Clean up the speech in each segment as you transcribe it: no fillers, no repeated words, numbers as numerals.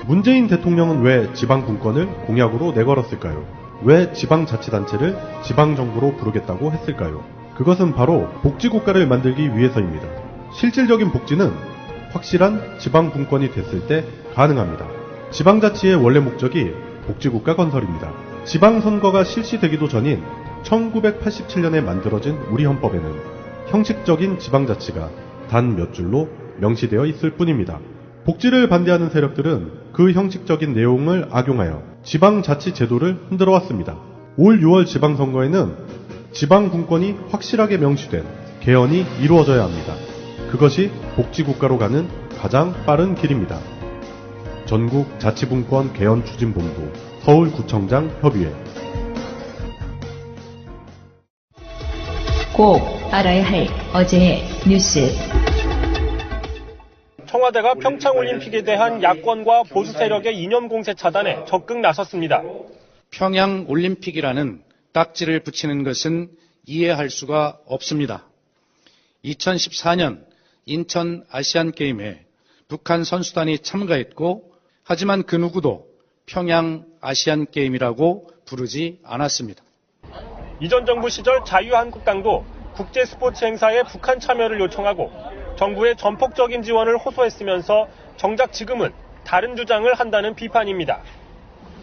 문재인 대통령은 왜 지방분권을 공약으로 내걸었을까요? 왜 지방자치단체를 지방정부로 부르겠다고 했을까요? 그것은 바로 복지국가를 만들기 위해서입니다. 실질적인 복지는 확실한 지방분권이 됐을 때 가능합니다. 지방자치의 원래 목적이 복지국가 건설입니다. 지방선거가 실시되기도 전인 1987년에 만들어진 우리 헌법에는 형식적인 지방자치가 단 몇 줄로 명시되어 있을 뿐입니다. 복지를 반대하는 세력들은 그 형식적인 내용을 악용하여 지방자치 제도를 흔들어 왔습니다. 올 6월 지방선거에는 지방분권이 확실하게 명시된 개헌이 이루어져야 합니다. 그것이 복지국가로 가는 가장 빠른 길입니다. 전국자치분권 개헌추진본부 서울구청장 협의회. 꼭 알아야 할 어제의 뉴스. 청와대가 평창올림픽에 대한 야권과 보수 세력의 이념 공세 차단에 적극 나섰습니다. 평양올림픽이라는 딱지를 붙이는 것은 이해할 수가 없습니다. 2014년 인천 아시안게임에 북한 선수단이 참가했고, 하지만 그 누구도 평양 아시안게임이라고 부르지 않았습니다. 이전 정부 시절 자유한국당도 국제스포츠 행사에 북한 참여를 요청하고 정부의 전폭적인 지원을 호소했으면서 정작 지금은 다른 주장을 한다는 비판입니다.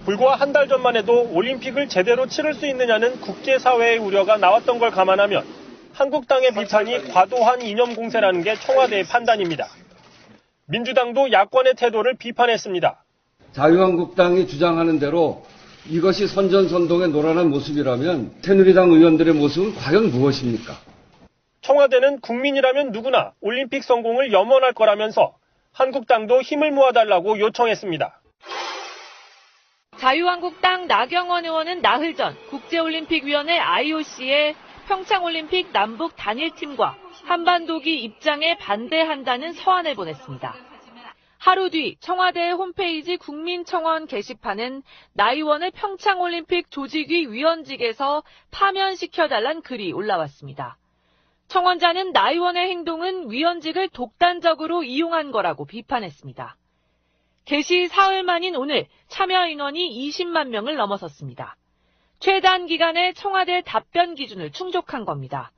불과 한 달 전만 해도 올림픽을 제대로 치를 수 있느냐는 국제사회의 우려가 나왔던 걸 감안하면 한국당의 비판이 과도한 이념 공세라는 게 청와대의 판단입니다. 민주당도 야권의 태도를 비판했습니다. 자유한국당이 주장하는 대로 이것이 선전선동의 노란한 모습이라면 새누리당 의원들의 모습은 과연 무엇입니까? 청와대는 국민이라면 누구나 올림픽 성공을 염원할 거라면서 한국당도 힘을 모아달라고 요청했습니다. 자유한국당 나경원 의원은 나흘 전 국제올림픽위원회 IOC에 평창올림픽 남북 단일팀과 한반도기 입장에 반대한다는 서한을 보냈습니다. 하루 뒤 청와대 홈페이지 국민청원 게시판은 나 의원을 평창올림픽 조직위 위원직에서 파면시켜달란 글이 올라왔습니다. 청원자는 나 의원의 행동은 위원직을 독단적으로 이용한 거라고 비판했습니다. 개시 사흘 만인 오늘 참여 인원이 20만 명을 넘어섰습니다. 최단 기간에 청와대 답변 기준을 충족한 겁니다.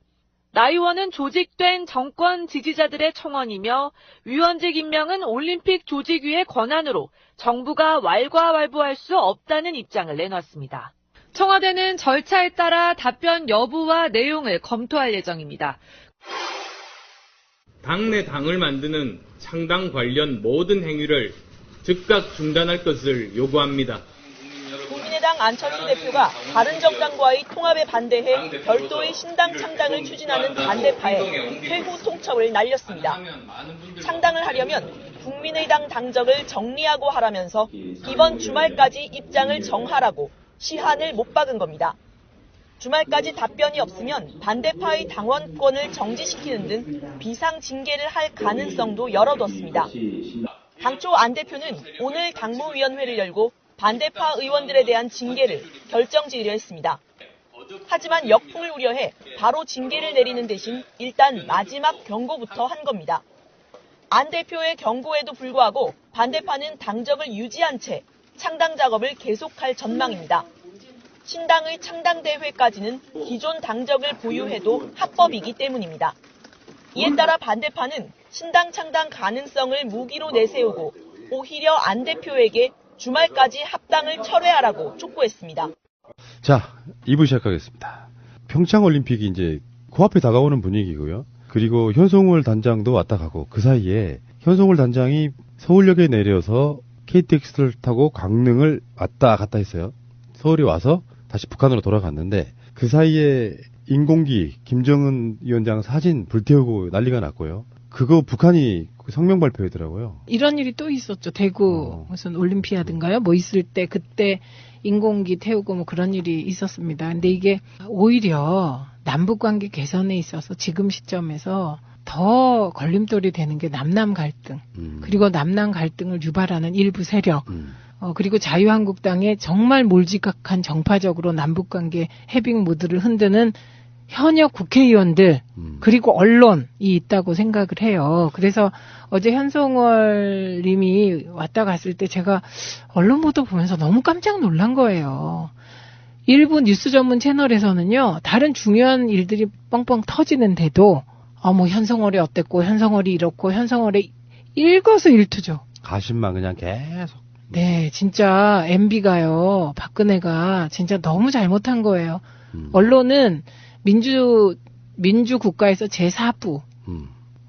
나 의원은 조직된 정권 지지자들의 청원이며 위원직 임명은 올림픽 조직위의 권한으로 정부가 왈가왈부할 수 없다는 입장을 내놨습니다. 청와대는 절차에 따라 답변 여부와 내용을 검토할 예정입니다. 당내 당을 만드는 창당 관련 모든 행위를 즉각 중단할 것을 요구합니다. 국민의당 안철수 대표가 바른정당과의 통합에 반대해 별도의 신당 창당을 추진하는 반대파에 회후 통첩을 날렸습니다. 창당을 하려면 국민의당 당적을 정리하고 하라면서 이번 주말까지 입장을 정하라고 시한을 못 박은 겁니다. 주말까지 답변이 없으면 반대파의 당원권을 정지시키는 등 비상징계를 할 가능성도 열어뒀습니다. 당초 안 대표는 오늘 당무위원회를 열고 반대파 의원들에 대한 징계를 결정지으려 했습니다. 하지만 역풍을 우려해 바로 징계를 내리는 대신 일단 마지막 경고부터 한 겁니다. 안 대표의 경고에도 불구하고 반대파는 당적을 유지한 채 창당 작업을 계속할 전망입니다. 신당의 창당대회까지는 기존 당적을 보유해도 합법이기 때문입니다. 이에 따라 반대파는 신당 창당 가능성을 무기로 내세우고 오히려 안 대표에게 주말까지 합당을 철회하라고 촉구했습니다. 자, 2부 시작하겠습니다. 평창올림픽이 이제 코앞에 다가오는 분위기고요. 그리고 현송월 단장도 왔다 가고 그 사이에 현송월 단장이 서울역에 내려서 KTX를 타고 강릉을 왔다 갔다 했어요. 서울에 와서 다시 북한으로 돌아갔는데 그 사이에 인공기 김정은 위원장 사진 불태우고 난리가 났고요. 그거 북한이 성명 발표했더라고요. 이런 일이 또 있었죠. 대구 무슨 올림피아드인가요? 뭐 있을 때 그때 인공기 태우고 뭐 그런 일이 있었습니다. 근데 이게 오히려 남북관계 개선에 있어서 지금 시점에서 더 걸림돌이 되는 게 남남 갈등. 그리고 남남 갈등을 유발하는 일부 세력. 그리고 자유한국당의 정말 몰지각한 정파적으로 남북관계 해빙 모드를 흔드는 현역 국회의원들 그리고 언론이 있다고 생각을 해요. 그래서 어제 현송월 님이 왔다 갔을 때 제가 언론 보도 보면서 너무 깜짝 놀란 거예요. 일부 뉴스 전문 채널에서는요, 다른 중요한 일들이 뻥뻥 터지는데도 뭐 현송월이 어땠고 현송월이 이렇고 현송월이 일거수일투죠. 가십만 그냥 계속. 네, 진짜 MB가요, 박근혜가 진짜 너무 잘못한 거예요. 언론은 민주 국가에서 제4부,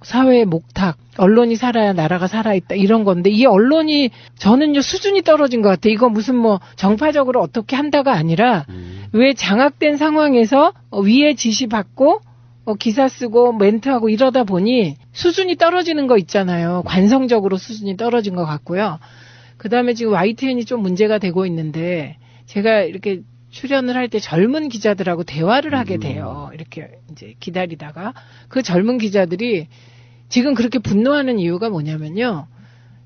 사회의 목탁, 언론이 살아야 나라가 살아있다 이런 건데 이 언론이 저는요 수준이 떨어진 것 같아요. 이거 무슨 뭐 정파적으로 어떻게 한다가 아니라 왜 장악된 상황에서 위에 지시 받고 기사 쓰고 멘트하고 이러다 보니 수준이 떨어지는 거 있잖아요. 관성적으로 수준이 떨어진 것 같고요. 그다음에 지금 YTN이 좀 문제가 되고 있는데 제가 이렇게 출연을 할 때 젊은 기자들하고 대화를 하게 돼요. 이렇게 이제 기다리다가 그 젊은 기자들이 지금 그렇게 분노하는 이유가 뭐냐면요.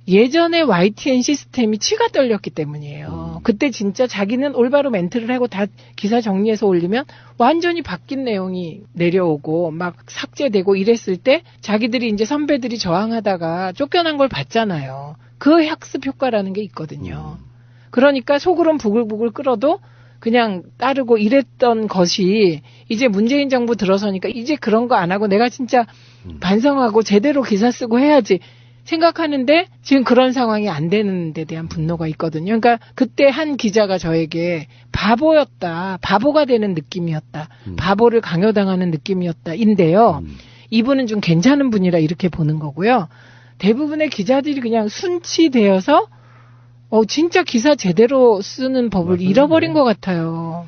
예전에 YTN 시스템이 치가 떨렸기 때문이에요. 그때 진짜 자기는 올바로 멘트를 하고 다 기사 정리해서 올리면 완전히 바뀐 내용이 내려오고 막 삭제되고 이랬을 때 자기들이 이제 선배들이 저항하다가 쫓겨난 걸 봤잖아요. 그 학습 효과라는 게 있거든요. 그러니까 속으론 부글부글 끓어도 그냥 따르고 이랬던 것이 이제 문재인 정부 들어서니까 이제 그런 거 안 하고 내가 진짜 반성하고 제대로 기사 쓰고 해야지 생각하는데 지금 그런 상황이 안 되는 데 대한 분노가 있거든요. 그러니까 그때 한 기자가 저에게 바보였다. 바보가 되는 느낌이었다. 바보를 강요당하는 느낌이었다.인데요. 이분은 좀 괜찮은 분이라 이렇게 보는 거고요. 대부분의 기자들이 그냥 순치되어서 진짜 기사 제대로 쓰는 법을 맞습니다. 잃어버린 것 같아요.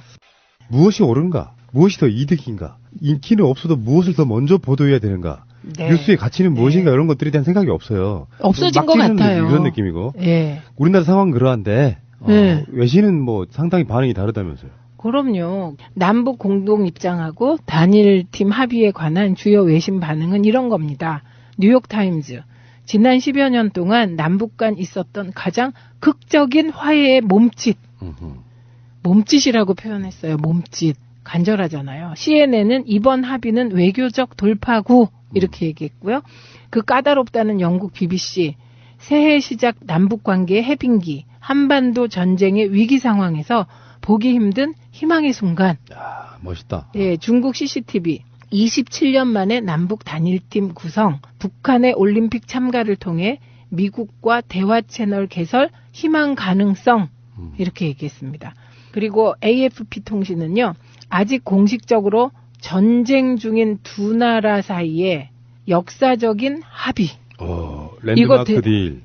무엇이 옳은가? 무엇이 더 이득인가? 인기는 없어도 무엇을 더 먼저 보도해야 되는가? 네. 뉴스의 가치는 무엇인가? 이런 것들에 대한 생각이 없어요. 없어진 것 같아요. 이런 느낌이고. 예. 우리나라 상황은 그러한데 외신은 뭐 상당히 반응이 다르다면서요. 그럼요. 남북 공동 입장하고 단일팀 합의에 관한 주요 외신 반응은 이런 겁니다. 뉴욕타임즈. 지난 10여 년 동안 남북 간 있었던 가장 극적인 화해의 몸짓. 몸짓이라고 표현했어요. 몸짓. 간절하잖아요. CNN은 이번 합의는 외교적 돌파구 이렇게 얘기했고요. 그 까다롭다는 영국 BBC. 새해 시작 남북관계의 해빙기. 한반도 전쟁의 위기 상황에서 보기 힘든 희망의 순간. 야, 멋있다. 예, 중국 CCTV. 27년 만에 남북 단일팀 구성, 북한의 올림픽 참가를 통해 미국과 대화 채널 개설, 희망 가능성 이렇게 얘기했습니다. 그리고 AFP 통신은요. 아직 공식적으로 전쟁 중인 두 나라 사이에 역사적인 합의. 랜드마크 딜.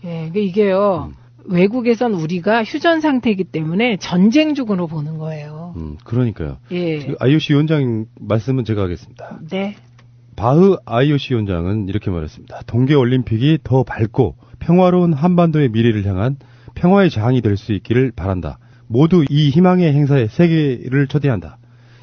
예, 이게요. 외국에선 우리가 휴전 상태이기 때문에 전쟁중으로 보는 거예요. 그러니까요. 예. IOC 위원장 말씀은 제가 하겠습니다. 네. 바흐 IOC 위원장은 이렇게 말했습니다. 동계올림픽이 더 밝고 평화로운 한반도의 미래를 향한 평화의 장이 될 수 있기를 바란다. 모두 이 희망의 행사에 세계를 초대한다.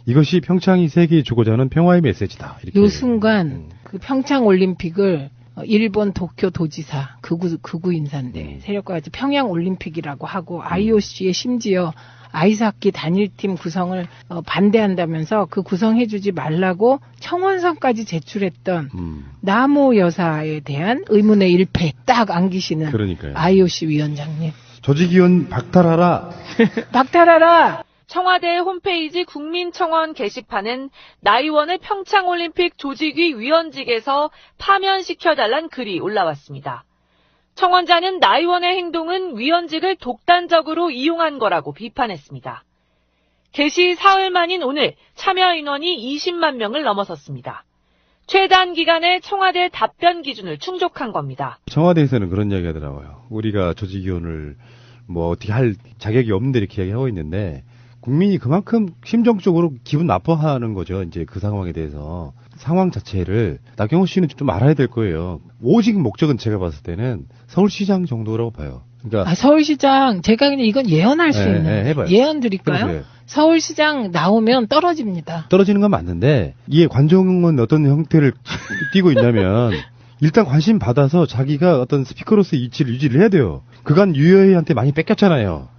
이것이 평창이 세계에 주고자 하는 평화의 메시지다. 이렇게. 요 순간 그 평창 올림픽을 일본 도쿄 도지사 극우 인사인데 세력가까지 평양 올림픽이라고 하고 IOC에 심지어 아이스하키 단일팀 구성을 반대한다면서 그 구성해주지 말라고 청원서까지 제출했던 나모 여사에 대한 의문의 일패 딱 안기시는 그러니까요. IOC 위원장님. 조직위원 박탈하라. 박탈하라. 청와대 홈페이지 국민청원 게시판은 나 의원의 평창올림픽 조직위 위원직에서 파면시켜달란 글이 올라왔습니다. 청원자는 나 의원의 행동은 위원직을 독단적으로 이용한 거라고 비판했습니다. 개시 사흘 만인 오늘 참여 인원이 20만 명을 넘어섰습니다. 최단 기간에 청와대 답변 기준을 충족한 겁니다. 청와대에서는 그런 이야기 하더라고요. 우리가 조직위원을 뭐 어떻게 할 자격이 없는데 이렇게 이야기하고 있는데 국민이 그만큼 심정적으로 기분 나빠하는 거죠. 이제 그 상황에 대해서. 상황 자체를 나경원 씨는 좀 알아야 될 거예요. 오직 목적은 제가 봤을 때는 서울시장 정도라고 봐요. 그러니까 서울시장 제가 그냥 이건 예언할 수 있는 해봐요. 예언 드릴까요? 그래. 서울시장 나오면 떨어집니다. 떨어지는 건 맞는데 이게 관종은 어떤 형태를 띠고 있냐면 일단 관심 받아서 자기가 어떤 스피커로서의 이치를 유지를 해야 돼요. 그간 유여혜한테 많이 뺏겼잖아요.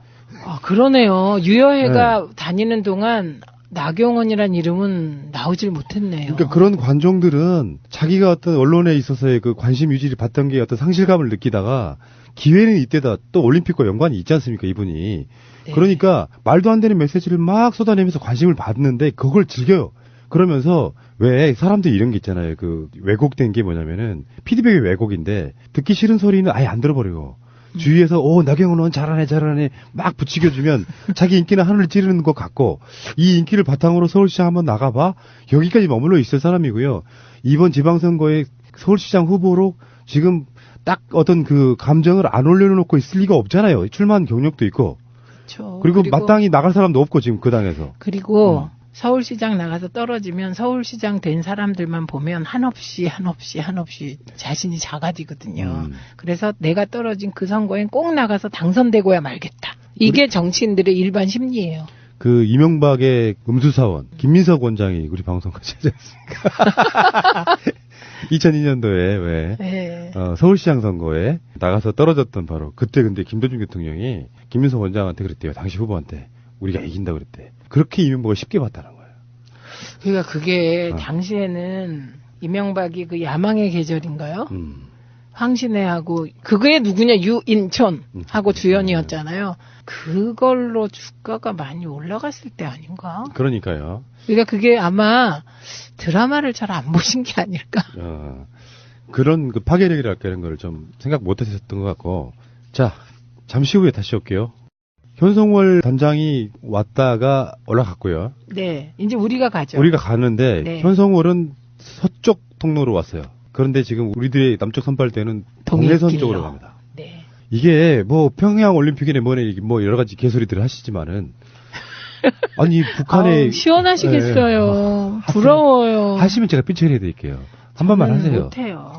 그러네요. 유여혜가 다니는 동안 나경원이란 이름은 나오질 못했네요. 그러니까 그런 관종들은 자기가 어떤 언론에 있어서의 그 관심 유지를 받던 게 어떤 상실감을 느끼다가 기회는 이때다 또 올림픽과 연관이 있지 않습니까, 이분이. 네. 그러니까 말도 안 되는 메시지를 막 쏟아내면서 관심을 받는데 그걸 즐겨요. 그러면서 왜 사람들이 이런 게 있잖아요. 그 왜곡된 게 뭐냐면은 피드백이 왜곡인데 듣기 싫은 소리는 아예 안 들어버리고 주위에서 나경원은 잘하네 막 부추겨주면 자기 인기는 하늘을 찌르는 것 같고 이 인기를 바탕으로 서울시장 한번 나가봐 여기까지 머물러 있을 사람이고요. 이번 지방선거에 서울시장 후보로 지금 딱 어떤 그 감정을 안 올려놓고 있을 리가 없잖아요. 출마한 경력도 있고. 그렇죠. 그리고 마땅히 나갈 사람도 없고 지금 그 당에서. 그리고 서울시장 나가서 떨어지면 서울시장 된 사람들만 보면 한없이 자신이 작아지거든요. 그래서 내가 떨어진 그 선거엔 꼭 나가서 당선되고야 말겠다. 이게 정치인들의 일반 심리예요. 그 이명박의 음수사원 김민석 원장이 우리 방송 같이 하지 않습니까? 2002년도에 왜 네. 서울시장 선거에 나가서 떨어졌던 바로 그때 근데 김대중 대통령이 김민석 원장한테 그랬대요. 당시 후보한테 우리가 이긴다 그랬대. 그렇게 이명박을 쉽게 봤다는 거예요. 그러니까 그게 당시에는 이명박이 그 야망의 계절인가요? 황신혜하고 그게 누구냐 유인촌하고 주연이었잖아요. 그걸로 주가가 많이 올라갔을 때 아닌가? 그러니까요. 그러니까 그게 아마 드라마를 잘 안 보신 게 아닐까? 그런 그 파괴력이랄까 이런 걸 좀 생각 못 하셨던 것 같고. 자, 잠시 후에 다시 올게요. 현송월 단장이 왔다가 올라갔고요. 네, 이제 우리가 가죠. 우리가 가는데 네. 현송월은 서쪽 통로로 왔어요. 그런데 지금 우리들의 남쪽 선발대는 동해선 쪽으로 갑니다. 네. 이게 뭐 평양 올림픽이네 뭐네 뭐 여러 가지 개소리들을 하시지만은 아니 북한에 시원하시겠어요. 부러워요. 하시면 제가 삐처리해 드릴게요. 한 번만 하세요. 못해요.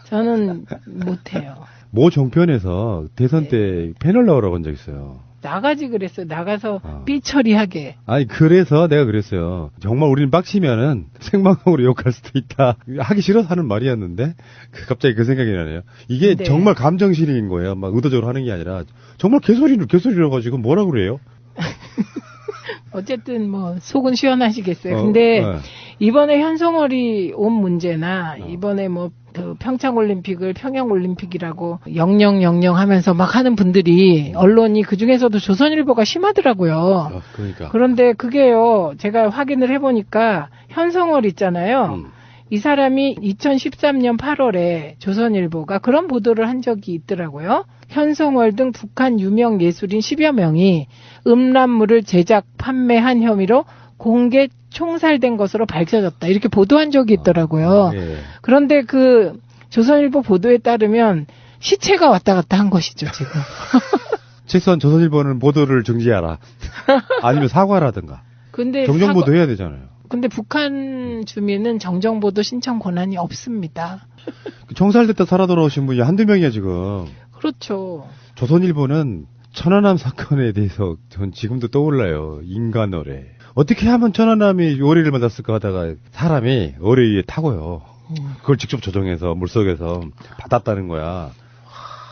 저는 못해요. 모 종편에서 대선 때 패널 나오라고 한 적 있어요. 나가지 그랬어요. 나가서 삐처리하게. 아니 그래서 내가 그랬어요. 정말 우리는 빡치면은 생방송으로 욕할 수도 있다. 하기 싫어서 하는 말이었는데 갑자기 그 생각이 나네요. 이게 네. 정말 감정실인 거예요. 막 의도적으로 하는 게 아니라 정말 개소리로 가지고 뭐라 그래요? 어쨌든 뭐 속은 시원하시겠어요. 근데 이번에 현송월이 온 문제나 이번에 뭐 그 평창올림픽을 평양올림픽이라고 0000 하면서 막 하는 분들이 언론이 그 중에서도 조선일보가 심하더라고요. 그러니까. 그런데 그게요. 제가 확인을 해보니까 현송월 있잖아요. 이 사람이 2013년 8월에 조선일보가 그런 보도를 한 적이 있더라고요. 현송월 등 북한 유명 예술인 10여 명이 음란물을 제작, 판매한 혐의로 공개 총살된 것으로 밝혀졌다. 이렇게 보도한 적이 있더라고요. 예. 그런데 그 조선일보 보도에 따르면 시체가 왔다 갔다 한 것이죠, 지금. 최소한 조선일보는 보도를 정지하라. 아니면 사과라든가. 근데 정정보도 해야 되잖아요. 근데 북한 주민은 정정보도 신청 권한이 없습니다. 총살됐다 살아 돌아오신 분이 한두 명이야 지금. 그렇죠. 조선일보는 천안함 사건에 대해서 전 지금도 떠올라요. 인간어뢰. 어떻게 하면 천안함이 어뢰를 맞았을까 하다가 사람이 어뢰 위에 타고요. 그걸 직접 조정해서 물속에서 받았다는 거야.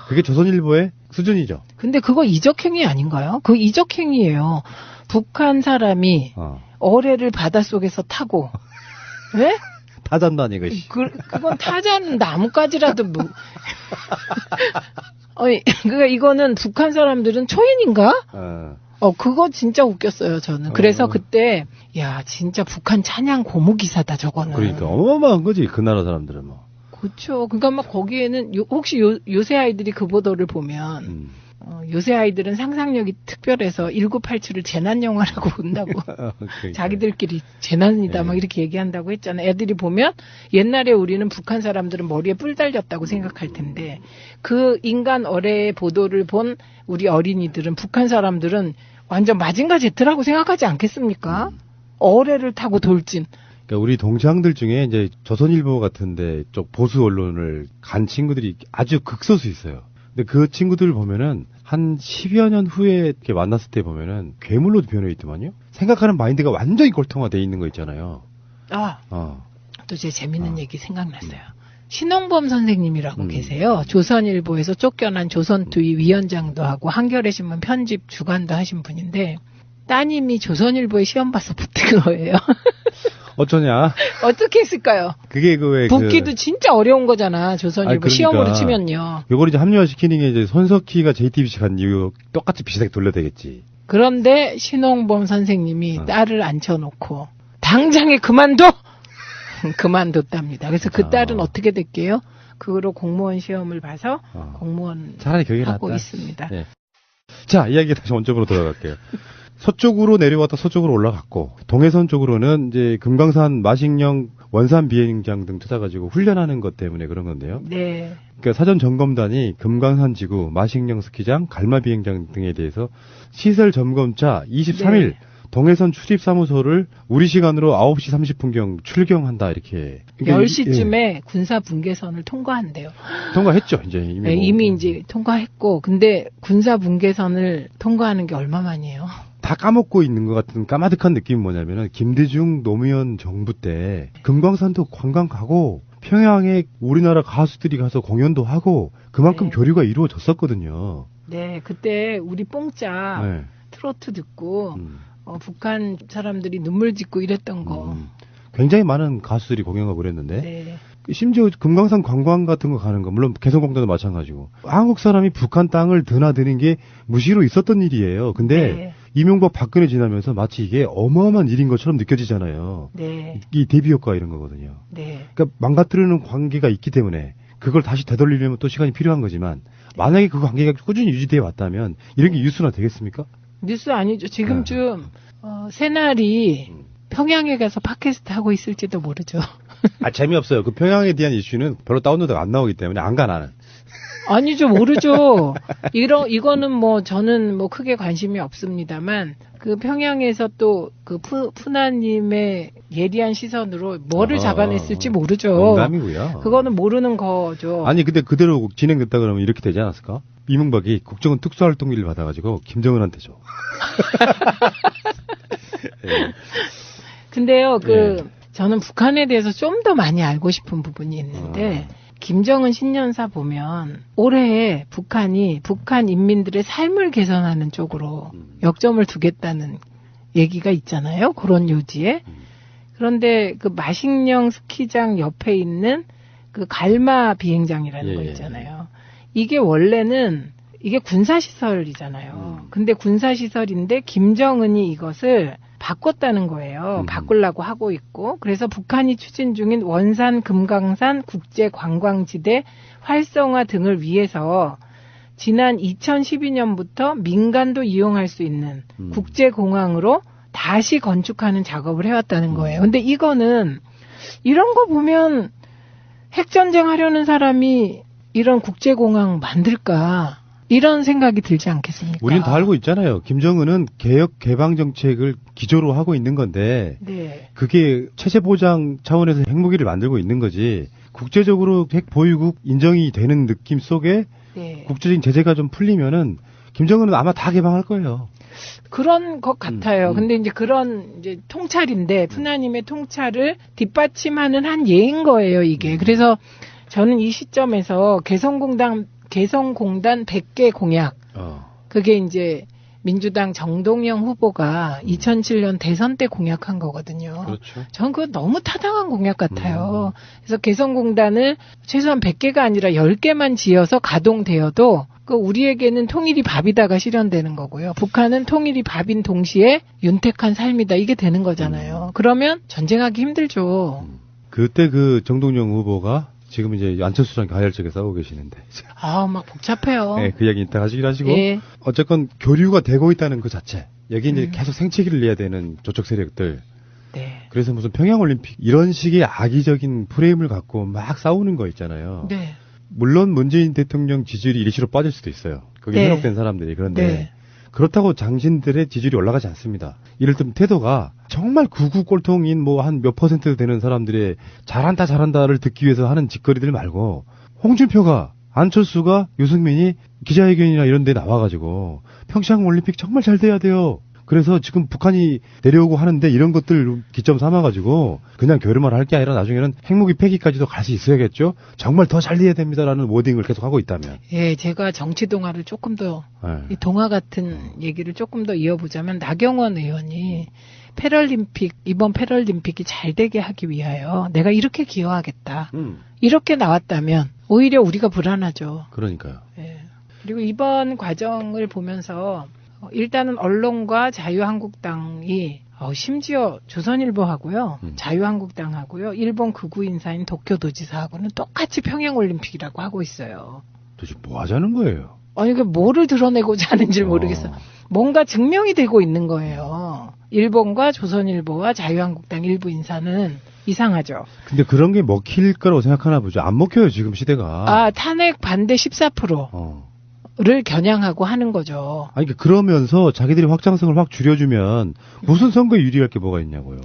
그게 조선일보의 수준이죠. 근데 그거 이적행위 아닌가요? 그거 이적행위예요. 북한 사람이 어뢰를 바닷속에서 타고 왜? 타잔다니 이것이. 그건 타잔 나뭇가지라도 뭐. 그러니까 이거는 북한 사람들은 초인인가? 그거 진짜 웃겼어요, 저는. 그래서 그때, 야, 진짜 북한 찬양 고무 기사다, 저거는. 그러니까, 어마어마한 거지, 그 나라 사람들은 뭐. 그렇죠. 그러니까 막 거기에는, 혹시 요새 아이들이 그 보도를 보면, 요새 아이들은 상상력이 특별해서 1987을 재난영화라고 본다고. 자기들끼리 재난이다, 막 이렇게 얘기한다고 했잖아요. 애들이 보면, 옛날에 우리는 북한 사람들은 머리에 뿔 달렸다고 생각할 텐데, 그 인간 어뢰의 보도를 본 우리 어린이들은, 북한 사람들은 완전 마징가 제트라고 생각하지 않겠습니까? 어뢰를 타고 돌진. 그러니까 우리 동창들 중에 이제 조선일보 같은데 쪽 보수 언론을 간 친구들이 아주 극소수 있어요. 근데 그 친구들 보면은 한 10여 년 후에 이렇게 만났을 때 보면은 괴물로 변해 있더만요. 생각하는 마인드가 완전히 골통화돼 있는 거 있잖아요. 또 제 재밌는 얘기 생각났어요. 신홍범 선생님이라고 계세요. 조선일보에서 쫓겨난 조선투위 위원장도 하고 한겨레신문 편집 주간도 하신 분인데 따님이 조선일보에 시험 봐서 붙은 거예요. 어쩌냐? 어떻게 했을까요? 그게 왜 붙기도 진짜 어려운 거잖아. 조선일보 아니, 그러니까. 시험으로 치면요. 요걸 이제 합리화시키는 게 이제 손석희가 JTBC 간 이유 똑같이 비슷하게 돌려대겠지. 그런데 신홍범 선생님이 딸을 앉혀놓고 당장에 그만둬! 그만뒀답니다. 그래서 그 딸은 어떻게 됐게요? 그거로 공무원 시험을 봐서 공무원 차라리 그게 하고 낫다. 있습니다. 네. 자, 이야기 다시 원점으로 돌아갈게요. 서쪽으로 내려왔다 서쪽으로 올라갔고 동해선 쪽으로는 이제 금강산 마식령 원산 비행장 등 찾아가지고 훈련하는 것 때문에 그런 건데요. 네. 그러니까 사전 점검단이 금강산 지구, 마식령 스키장, 갈마 비행장 등에 대해서 시설 점검차 23일 네. 동해선 출입사무소를 우리 시간으로 9시 30분경 출경한다 이렇게. 그러니까 10시쯤에 예. 군사 분계선을 통과한대요. 통과했죠, 이제 이미. 네, 이미 이제 통과했고, 근데 군사 분계선을 통과하는 게 얼마만이에요? 다 까먹고 있는 것 같은 까마득한 느낌이 뭐냐면은 김대중 노무현 정부 때 금강산도 관광 가고 평양에 우리나라 가수들이 가서 공연도 하고 그만큼 네. 교류가 이루어졌었거든요. 네, 그때 우리 뽕짝 네. 트로트 듣고 북한 사람들이 눈물 짓고 이랬던 거. 굉장히 많은 가수들이 공연하고 그랬는데 네. 심지어 금강산 관광 같은 거 가는 거 물론 개성공단도 마찬가지고 한국 사람이 북한 땅을 드나드는 게 무시로 있었던 일이에요. 근데 네. 이명박 박근혜 지나면서 마치 이게 어마어마한 일인 것처럼 느껴지잖아요. 네. 이 대비 효과 이런 거거든요. 네. 그러니까 망가뜨리는 관계가 있기 때문에 그걸 다시 되돌리려면 또 시간이 필요한 거지만 만약에 그 관계가 꾸준히 유지되어 왔다면 이런 게 뉴스나 되겠습니까? 뉴스 아니죠. 지금쯤 새날이 평양에 가서 팟캐스트 하고 있을지도 모르죠. 아 재미없어요. 그 평양에 대한 이슈는 별로 다운로드가 안 나오기 때문에 안 가 나는. 아니죠, 모르죠. 이거는 뭐 저는 뭐 크게 관심이 없습니다만 그 평양에서 또 그 푸나님의 예리한 시선으로 뭐를 잡아냈을지 모르죠. 농담이고요. 그거는 모르는 거죠. 아니 근데 그대로 진행됐다 그러면 이렇게 되지 않았을까? 이명박이 국정원 특수활동비를 받아가지고 김정은한테 줘. 네. 근데요, 저는 북한에 대해서 좀 더 많이 알고 싶은 부분이 있는데. 김정은 신년사 보면 올해 북한이 북한 인민들의 삶을 개선하는 쪽으로 역점을 두겠다는 얘기가 있잖아요. 그런 요지에. 그런데 그 마식령 스키장 옆에 있는 그 갈마 비행장이라는 거 있잖아요. 이게 원래는 이게 군사시설이잖아요. 근데 군사시설인데 김정은이 이것을 바꿨다는 거예요. 바꾸려고 하고 있고. 그래서 북한이 추진 중인 원산 금강산 국제관광지대 활성화 등을 위해서 지난 2012년부터 민간도 이용할 수 있는 국제공항으로 다시 건축하는 작업을 해왔다는 거예요. 근데 이거는 이런 거 보면 핵전쟁 하려는 사람이 이런 국제공항 만들까? 이런 생각이 들지 않겠습니까? 우리는 다 알고 있잖아요. 김정은은 개혁 개방 정책을 기조로 하고 있는 건데 네. 그게 체제 보장 차원에서 핵무기를 만들고 있는 거지. 국제적으로 핵 보유국 인정이 되는 느낌 속에 네. 국제적인 제재가 좀 풀리면은 김정은은 아마 다 개방할 거예요. 그런 것 같아요. 근데 이제 그런 이제 통찰인데 푸나님의 통찰을 뒷받침하는 한 예인 거예요, 이게. 그래서 저는 이 시점에서 개성공단 100개 공약. 그게 이제 민주당 정동영 후보가 2007년 대선 때 공약한 거거든요. 그렇죠. 전 그거 너무 타당한 공약 같아요. 그래서 개성공단을 최소한 100개가 아니라 10개만 지어서 가동되어도 그 우리에게는 통일이 밥이다가 실현되는 거고요. 북한은 통일이 밥인 동시에 윤택한 삶이다. 이게 되는 거잖아요. 그러면 전쟁하기 힘들죠. 그때 그 정동영 후보가 지금 이제 안철수랑 가열적에 싸우고 계시는데. 막 복잡해요. 네, 그 이야기 이따 하시긴 하시고. 예. 어쨌건 교류가 되고 있다는 그 자체. 여기 이제 계속 생채기를 내야 되는 조적 세력들. 네. 그래서 무슨 평양올림픽 이런 식의 악의적인 프레임을 갖고 막 싸우는 거 있잖아요. 네. 물론 문재인 대통령 지지율이 일시로 빠질 수도 있어요. 거기 현혹된 사람들이. 그런데 그렇다고 당신들의 지지율이 올라가지 않습니다. 이를테면 태도가 정말 구구 꼴통인 뭐 한 몇 퍼센트 되는 사람들의 잘한다를 듣기 위해서 하는 짓거리들 말고 홍준표가 안철수가 유승민이 기자회견이나 이런 데 나와가지고 평창올림픽 정말 잘 돼야 돼요. 그래서 지금 북한이 내려오고 하는데 이런 것들 기점 삼아가지고 그냥 교류만 할 게 아니라 나중에는 핵무기 폐기까지도 갈 수 있어야겠죠. 정말 더 잘 돼야 됩니다라는 워딩을 계속 하고 있다면. 예, 제가 정치 동화를 조금 더 네. 이 동화 같은 얘기를 조금 더 이어보자면 나경원 의원이 이번 패럴림픽이 잘 되게 하기 위하여 내가 이렇게 기여하겠다. 이렇게 나왔다면 오히려 우리가 불안하죠. 그러니까요. 예. 그리고 이번 과정을 보면서 일단은 언론과 자유한국당이 심지어 조선일보하고요, 자유한국당하고요, 일본 극우 인사인 도쿄도지사하고는 똑같이 평양올림픽이라고 하고 있어요. 도대체 뭐 하자는 거예요? 아니, 그 뭐를 드러내고자 하는지 모르겠어요. 뭔가 증명이 되고 있는 거예요. 일본과 조선일보와 자유한국당 일부 인사는 이상하죠. 근데 그런 게 먹힐 거라고 생각하나 보죠. 안 먹혀요, 지금 시대가. 탄핵 반대 14%를 겨냥하고 하는 거죠. 아니, 그러면서 자기들이 확장성을 확 줄여주면 무슨 선거에 유리할 게 뭐가 있냐고요.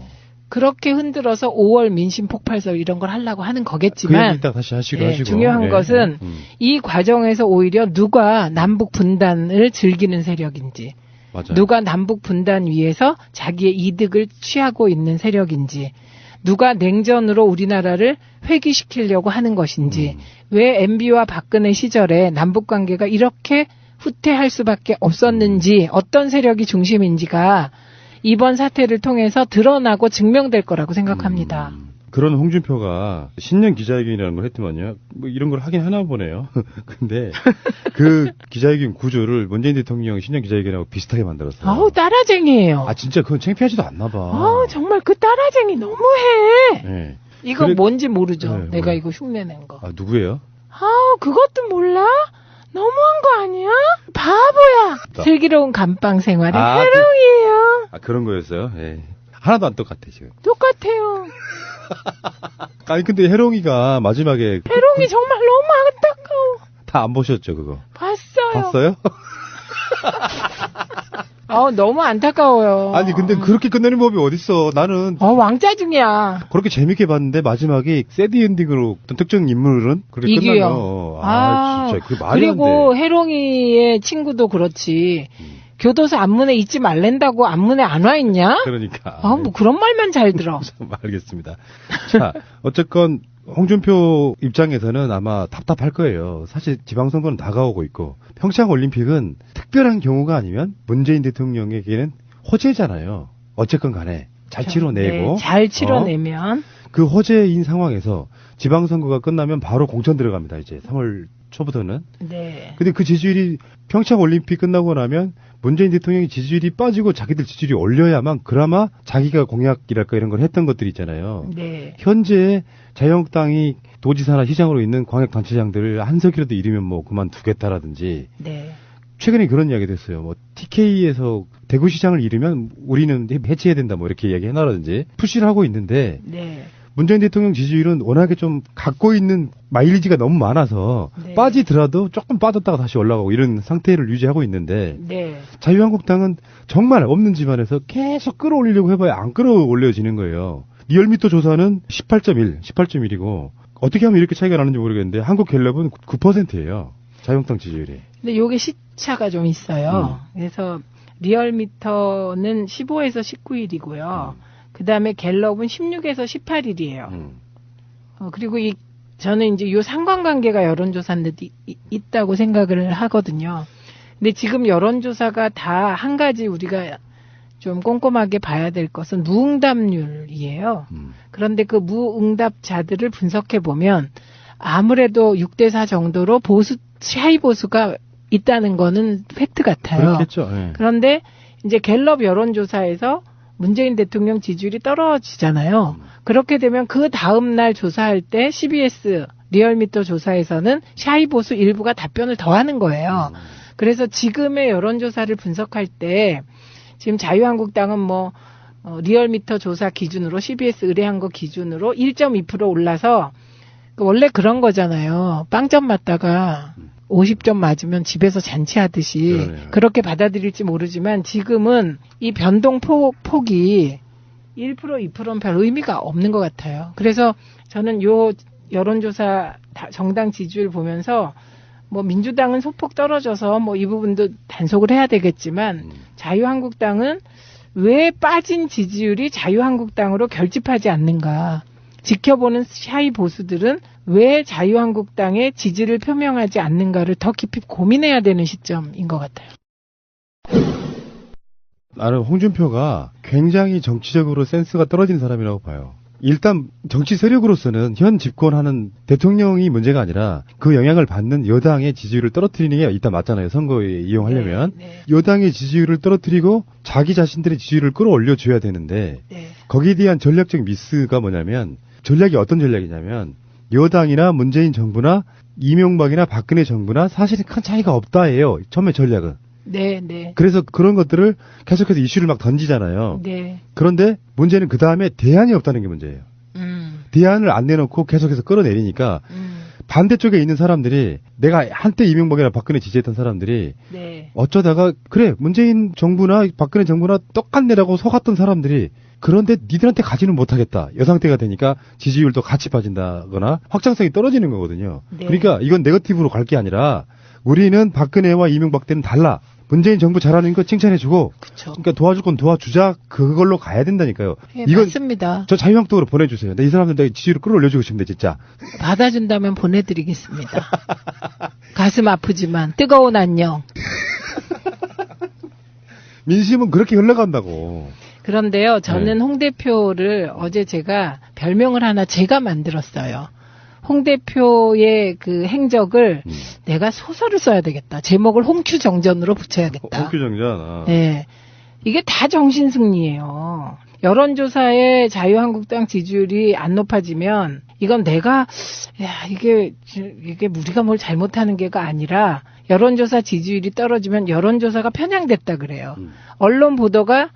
그렇게 흔들어서 5월 민심 폭발설 이런 걸 하려고 하는 그 거겠지만 얘기 딱 다시 하시고. 중요한 것은 이 과정에서 오히려 누가 남북 분단을 즐기는 세력인지, 맞아요. 누가 남북 분단 위에서 자기의 이득을 취하고 있는 세력인지, 누가 냉전으로 우리나라를 회귀시키려고 하는 것인지, 왜 MB와 박근혜 시절에 남북 관계가 이렇게 후퇴할 수밖에 없었는지, 어떤 세력이 중심인지가 이번 사태를 통해서 드러나고 증명될 거라고 생각합니다. 그런 홍준표가 신년 기자회견이라는 걸 했더만요. 뭐 이런 걸 하긴 하나 보네요. 근데 그 기자회견 구조를 문재인 대통령 신년 기자회견하고 비슷하게 만들었어요. 아우, 따라쟁이에요. 진짜 그건 창피하지도 않나 봐. 정말 그 따라쟁이 너무해. 네. 이거 뭔지 모르죠. 네, 내가 이거 흉내낸 거. 누구예요? 그것도 몰라? 너무한 거 아니야? 바보야. 슬기로운 감방 생활의 해롱이에요. 그런 거였어요? 예. 하나도 안 똑같아, 지금. 똑같아요. 아니, 근데 해롱이가 마지막에. 해롱이 정말 너무 안타까워. 다 안 보셨죠, 그거? 봤어요? 너무 안타까워요. 아니, 근데 그렇게 끝내는 법이 어딨어. 나는. 왕짜증이야. 그렇게 재밌게 봤는데, 마지막에 새드 엔딩으로 어떤 특정 인물은 그렇게 이기요. 끝나면. 진짜. 그게 말이 안 돼. 그리고 해롱이의 친구도 그렇지. 교도소 안문에 있지 말랜다고 안문에 안 와 있냐? 그러니까. 뭐 그런 말만 잘 들어. 알겠습니다. 자, 어쨌건 홍준표 입장에서는 아마 답답할 거예요. 사실 지방선거는 다가오고 있고 평창올림픽은 특별한 경우가 아니면 문재인 대통령에게는 호재잖아요. 어쨌건 간에 잘 치러내고. 네, 잘 치러내면. 그 호재인 상황에서 지방선거가 끝나면 바로 공천 들어갑니다. 이제 3월 초부터는. 네. 근데 그 지지율이 평창올림픽 끝나고 나면 문재인 대통령이 지지율이 빠지고 자기들 지지율이 올려야만 그나마 자기가 공약이랄까 이런 걸 했던 것들이 있잖아요. 네. 현재 자유한국당이 도지사나 시장으로 있는 광역단체장들을 한석이라도 잃으면 뭐 그만두겠다라든지. 네. 최근에 그런 이야기도 했어요. 뭐 TK에서 대구시장을 잃으면 우리는 해체해야 된다 뭐 이렇게 이야기해놔라든지 푸시를 하고 있는데. 네. 문재인 대통령 지지율은 워낙에 좀 갖고 있는 마일리지가 너무 많아서 네. 빠지더라도 조금 빠졌다가 다시 올라가고 이런 상태를 유지하고 있는데 네. 자유한국당은 정말 없는 집안에서 계속 끌어올리려고 해봐야 안 끌어올려지는 거예요. 리얼미터 조사는 18.1이고 어떻게 하면 이렇게 차이가 나는지 모르겠는데 한국갤럽은 9%예요. 자유한국당 지지율이. 근데 요게 시차가 좀 있어요. 그래서 리얼미터는 15에서 19일이고요. 그 다음에 갤럽은 16에서 18일이에요. 그리고 저는 이제 요 상관관계가 여론조사인데 있다고 생각을 하거든요. 근데 지금 여론조사가 다 한 가지 우리가 좀 꼼꼼하게 봐야 될 것은 무응답률이에요. 그런데 그 무응답자들을 분석해 보면 아무래도 6대4 정도로 샤이 보수가 있다는 거는 팩트 같아요. 그렇겠죠. 네. 그런데 이제 갤럽 여론조사에서 문재인 대통령 지지율이 떨어지잖아요. 그렇게 되면 그 다음 날 조사할 때 CBS 리얼미터 조사에서는 샤이 보수 일부가 답변을 더 하는 거예요. 그래서 지금의 여론조사를 분석할 때 지금 자유한국당은 리얼미터 조사 기준으로 CBS 의뢰한 거 기준으로 1.2% 올라서 원래 그런 거잖아요. 빵점 맞다가 50점 맞으면 집에서 잔치하듯이 그러네요. 그렇게 받아들일지 모르지만 지금은 이 변동 폭이 1% 2%는 별 의미가 없는 것 같아요. 그래서 저는 요 여론조사 정당 지지율 보면서 뭐 민주당은 소폭 떨어져서 뭐 이 부분도 단속을 해야 되겠지만 자유한국당은 왜 빠진 지지율이 자유한국당으로 결집하지 않는가. 지켜보는 샤이 보수들은 왜 자유한국당의 지지를 표명하지 않는가를 더 깊이 고민해야 되는 시점인 것 같아요. 나는 홍준표가 굉장히 정치적으로 센스가 떨어진 사람이라고 봐요. 일단 정치 세력으로서는 현 집권하는 대통령이 문제가 아니라 그 영향을 받는 여당의 지지율을 떨어뜨리는 게 일단 맞잖아요. 선거에 이용하려면. 여당의 지지율을 떨어뜨리고 자기 자신들의 지지율을 끌어올려줘야 되는데 거기에 대한 전략적 미스가 뭐냐면 전략이 어떤 전략이냐면 여당이나 문재인 정부나 이명박이나 박근혜 정부나 사실은 큰 차이가 없다예요. 처음에 전략은. 네. 그래서 그런 것들을 계속해서 이슈를 막 던지잖아요. 네. 그런데 문제는 그 다음에 대안이 없다는 게 문제예요. 대안을 안 내놓고 계속해서 끌어내리니까 반대쪽에 있는 사람들이 내가 한때 이명박이나 박근혜 지지했던 사람들이 어쩌다가 그래 문재인 정부나 박근혜 정부나 똑같네라고 속았던 사람들이 그런데 니들한테 가지는 못하겠다. 여상태가 되니까 지지율도 같이 빠진다거나 확장성이 떨어지는 거거든요. 그러니까 이건 네거티브로 갈 게 아니라 우리는 박근혜와 이명박 때는 달라. 문재인 정부 잘하는 거 칭찬해주고, 그러니까 도와줄 건 도와주자 그걸로 가야 된다니까요. 이건 맞습니다. 저 자유한국당으로 보내주세요. 이 사람들 내가 지지율을 끌어올려주고 싶은데 진짜. 받아준다면 보내드리겠습니다. 가슴 아프지만 뜨거운 안녕. 민심은 그렇게 흘러간다고. 그런데요, 저는 홍 대표를 어제 제가 별명을 하나 제가 만들었어요. 홍 대표의 그 행적을 내가 소설을 써야 되겠다. 제목을 홍큐정전으로 붙여야겠다. 홍큐정전. 네. 이게 다 정신승리예요. 여론조사에 자유한국당 지지율이 안 높아지면 이건 내가 이게 우리가 뭘 잘못하는 게가 아니라 여론조사 지지율이 떨어지면 여론조사가 편향됐다 그래요. 언론 보도가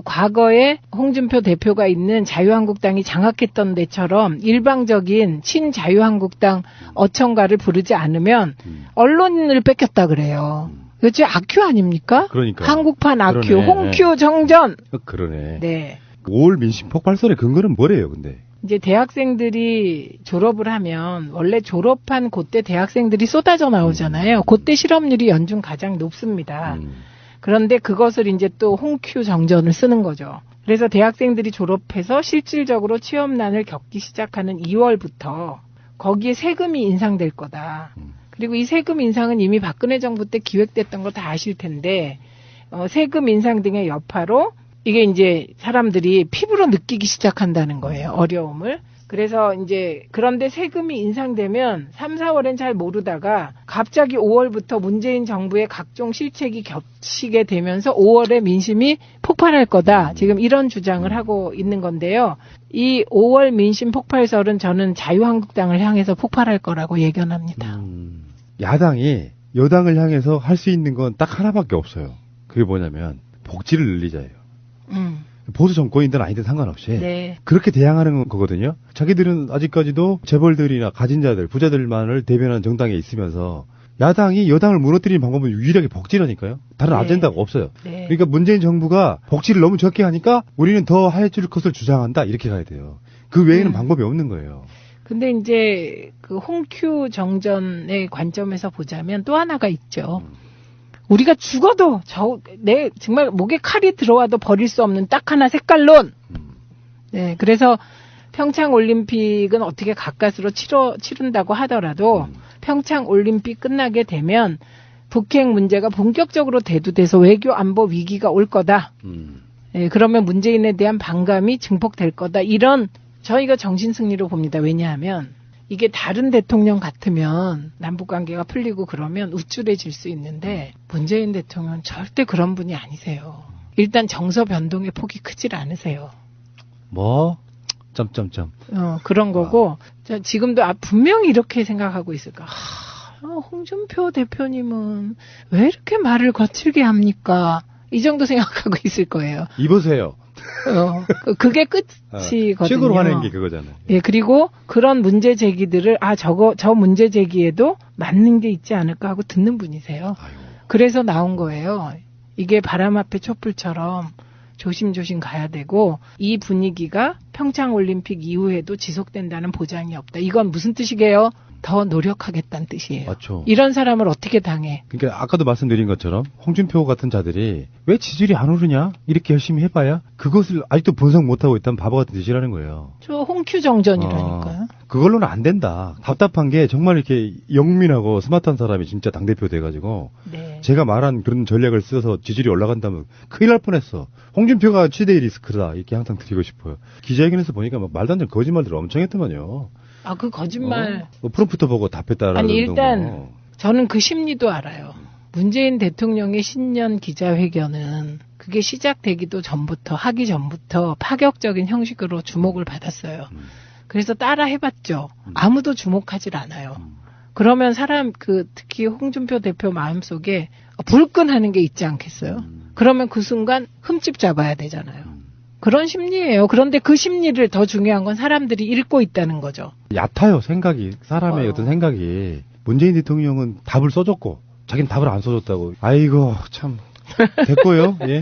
과거에 홍준표 대표가 있는 자유한국당이 장악했던 데처럼 일방적인 친자유한국당 어청가를 부르지 않으면 언론을 뺏겼다 그래요. 그렇죠? 악큐 아닙니까? 그러니까. 한국판 악큐, 그러네. 홍큐 정전. 그러네. 네. 5월 민심 폭발설의 근거는 뭐래요, 근데? 이제 대학생들이 졸업을 하면 원래 졸업한 그때 대학생들이 쏟아져 나오잖아요. 그때 실업률이 연중 가장 높습니다. 그런데 그것을 이제 또 홍큐 정전을 쓰는 거죠. 그래서 대학생들이 졸업해서 실질적으로 취업난을 겪기 시작하는 2월부터 거기에 세금이 인상될 거다. 그리고 이 세금 인상은 이미 박근혜 정부 때 기획됐던 거 다 아실 텐데 세금 인상 등의 여파로 이게 이제 사람들이 피부로 느끼기 시작한다는 거예요. 어려움을. 그래서 이제 그런데 세금이 인상되면 3, 4월엔 잘 모르다가 갑자기 5월부터 문재인 정부의 각종 실책이 겹치게 되면서 5월에 민심이 폭발할 거다. 지금 이런 주장을 하고 있는 건데요. 이 5월 민심 폭발설은 저는 자유한국당을 향해서 폭발할 거라고 예견합니다. 야당이 여당을 향해서 할 수 있는 건 딱 하나밖에 없어요. 그게 뭐냐면 복지를 늘리자예요. 보수 정권이든 아니든 상관없이 네. 그렇게 대항하는 거거든요. 자기들은 아직까지도 재벌들이나 가진 자들, 부자들만을 대변하는 정당에 있으면서 야당이 여당을 무너뜨리는 방법은 유일하게 복지라니까요. 다른 아젠다가 없어요. 그러니까 문재인 정부가 복지를 너무 적게 하니까 우리는 더 해줄 것을 주장한다. 이렇게 가야 돼요. 그 외에는 방법이 없는 거예요. 근데 이제 그 홍큐 정전의 관점에서 보자면 또 하나가 있죠. 우리가 죽어도 내 정말 목에 칼이 들어와도 버릴 수 없는 딱 하나 색깔론. 네, 그래서 평창 올림픽은 어떻게 가까스로 치른다고 하더라도 평창 올림픽 끝나게 되면 북핵 문제가 본격적으로 대두돼서 외교 안보 위기가 올 거다. 네, 그러면 문재인에 대한 반감이 증폭될 거다. 이런 저희가 정신승리로 봅니다. 왜냐하면 이게 다른 대통령 같으면 남북관계가 풀리고 그러면 우쭐해질 수 있는데 문재인 대통령은 절대 그런 분이 아니세요. 일단 정서 변동의 폭이 크질 않으세요. 뭐? 그런 거고 지금도 분명히 이렇게 생각하고 있을까. 홍준표 대표님은 왜 이렇게 말을 거칠게 합니까? 이 정도 생각하고 있을 거예요. 입으세요. 그게 끝이거든요. 최고로 화낸 게 그거잖아요. 예, 그리고 그런 문제 제기들을 저 문제 제기에도 맞는 게 있지 않을까 하고 듣는 분이세요. 그래서 나온 거예요. 이게 바람 앞에 촛불처럼 조심조심 가야 되고 이 분위기가 평창 올림픽 이후에도 지속된다는 보장이 없다. 이건 무슨 뜻이게요? 더 노력하겠다는 뜻이에요. 맞죠. 이런 사람을 어떻게 당해? 그러니까 아까도 말씀드린 것처럼 홍준표 같은 자들이 왜 지지율이 안 오르냐? 이렇게 열심히 해봐야 그것을 아직도 분석 못하고 있다면 바보 같은 짓이라는 거예요. 저 홍큐 정전이라니까요. 그걸로는 안 된다. 답답한 게 정말 이렇게 영민하고 스마트한 사람이 진짜 당대표 돼가지고 네. 제가 말한 그런 전략을 써서 지지율이 올라간다면 큰일 날 뻔했어. 홍준표가 최대의 리스크다. 이렇게 항상 드리고 싶어요. 기자회견에서 보니까 막 말도 안 되는 거짓말들을 엄청 했더만요. 아, 그 거짓말. 프롬프터 보고 답했다라는 아니, 일단 저는 그 심리도 알아요. 문재인 대통령의 신년 기자회견은 그게 시작되기도 전부터, 하기 전부터 파격적인 형식으로 주목을 받았어요. 그래서 따라 해봤죠. 아무도 주목하질 않아요. 그러면 특히 홍준표 대표 마음속에 불끈하는 게 있지 않겠어요? 그러면 그 순간 흠집 잡아야 되잖아요. 그런 심리예요. 그런데 그 심리를 더 중요한 건 사람들이 읽고 있다는 거죠. 얕아요, 생각이. 사람의 어떤 생각이. 문재인 대통령은 답을 써줬고 자기는 답을 안 써줬다고. 아이고 참 됐고요. 예.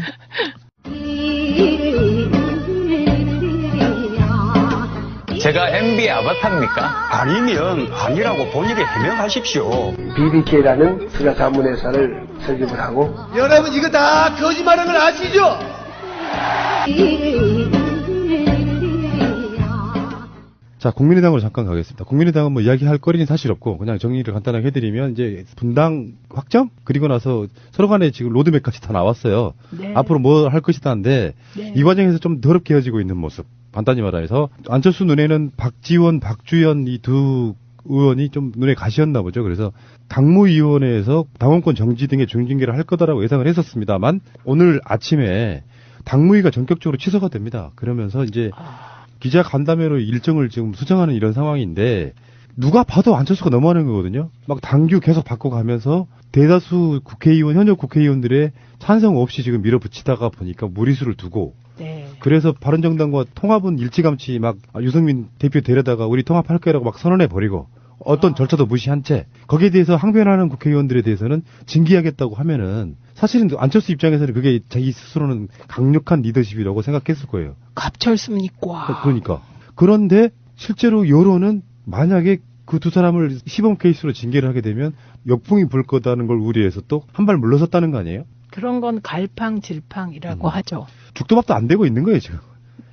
제가 MB의 아바타입니까? 아니면 아니라고 본인이 해명하십시오. BBK라는 투자 자문회사를 설립을 하고. 여러분 이거 다 거짓말하는 걸 아시죠? 자, 국민의당으로 잠깐 가겠습니다. 국민의당은 뭐 이야기할 거리는 사실 없고 그냥 정리를 간단하게 해드리면 이제 분당 확정? 그리고 나서 서로 간에 지금 로드맵까지 다 나왔어요. 네. 앞으로 뭐 할 것이다인데 네. 이 과정에서 좀 더럽게 헤어지고 있는 모습. 간단히 말해서 안철수 눈에는 박지원, 박주연 이 두 의원이 좀 눈에 가시였나 보죠. 그래서 당무위원회에서 당원권 정지 등의 중징계를 할 거다라고 예상을 했었습니다만 오늘 아침에 당무위가 전격적으로 취소가 됩니다. 그러면서 이제 기자 간담회로 일정을 지금 수정하는 이런 상황인데 누가 봐도 안철수가 너무하는 거거든요. 막 당규 계속 바꿔가면서 대다수 국회의원, 현역 국회의원들의 찬성 없이 지금 밀어붙이다가 보니까 무리수를 두고 네. 그래서 바른정당과 통합은 일찌감치 막 유승민 대표 데려다가 우리 통합할 거라고 막 선언해버리고 어떤 절차도 무시한 채 거기에 대해서 항변하는 국회의원들에 대해서는 징계하겠다고 하면은 사실은 안철수 입장에서는 그게 자기 스스로는 강력한 리더십이라고 생각했을 거예요. 갑철습니까? 그러니까. 그런데 실제로 여론은 만약에 그 두 사람을 시범 케이스로 징계를 하게 되면 역풍이 불 거다는 걸 우려해서 또 한 발 물러섰다는 거 아니에요? 그런 건 갈팡질팡이라고 하죠. 죽도 밥도 안 되고 있는 거예요, 지금.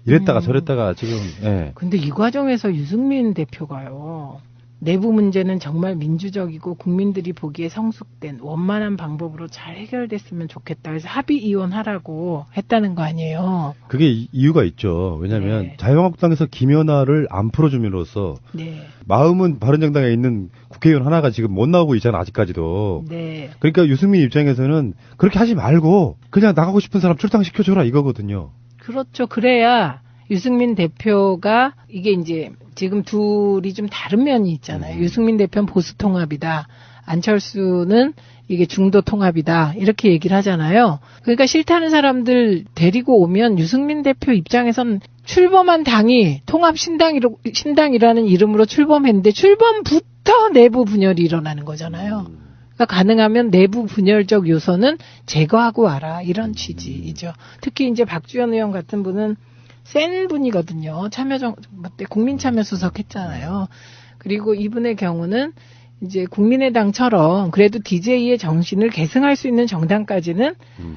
이랬다가 저랬다가 지금. 예. 근데 이 과정에서 유승민 대표가요. 내부 문제는 정말 민주적이고 국민들이 보기에 성숙된 원만한 방법으로 잘 해결됐으면 좋겠다. 그래서 합의 이혼하라고 했다는 거 아니에요. 그게 이유가 있죠. 왜냐하면 네. 자유한국당에서 김연아를 안 풀어줌으로써 네. 마음은 바른정당에 있는 국회의원 하나가 지금 못 나오고 있잖아, 아직까지도. 네. 그러니까 유승민 입장에서는 그렇게 하지 말고 그냥 나가고 싶은 사람 출당시켜줘라 이거거든요. 그렇죠. 그래야 유승민 대표가 이게 이제 지금 둘이 좀 다른 면이 있잖아요. 유승민 대표는 보수 통합이다. 안철수는 이게 중도 통합이다. 이렇게 얘기를 하잖아요. 그러니까 싫다는 사람들 데리고 오면 유승민 대표 입장에선 출범한 당이 통합신당이라는 이름으로 출범했는데 출범부터 내부 분열이 일어나는 거잖아요. 그러니까 가능하면 내부 분열적 요소는 제거하고 와라. 이런 취지이죠. 특히 이제 박주연 의원 같은 분은 센 분이거든요. 국민참여 수석 했잖아요. 그리고 이분의 경우는 이제 국민의당처럼 그래도 DJ의 정신을 계승할 수 있는 정당까지는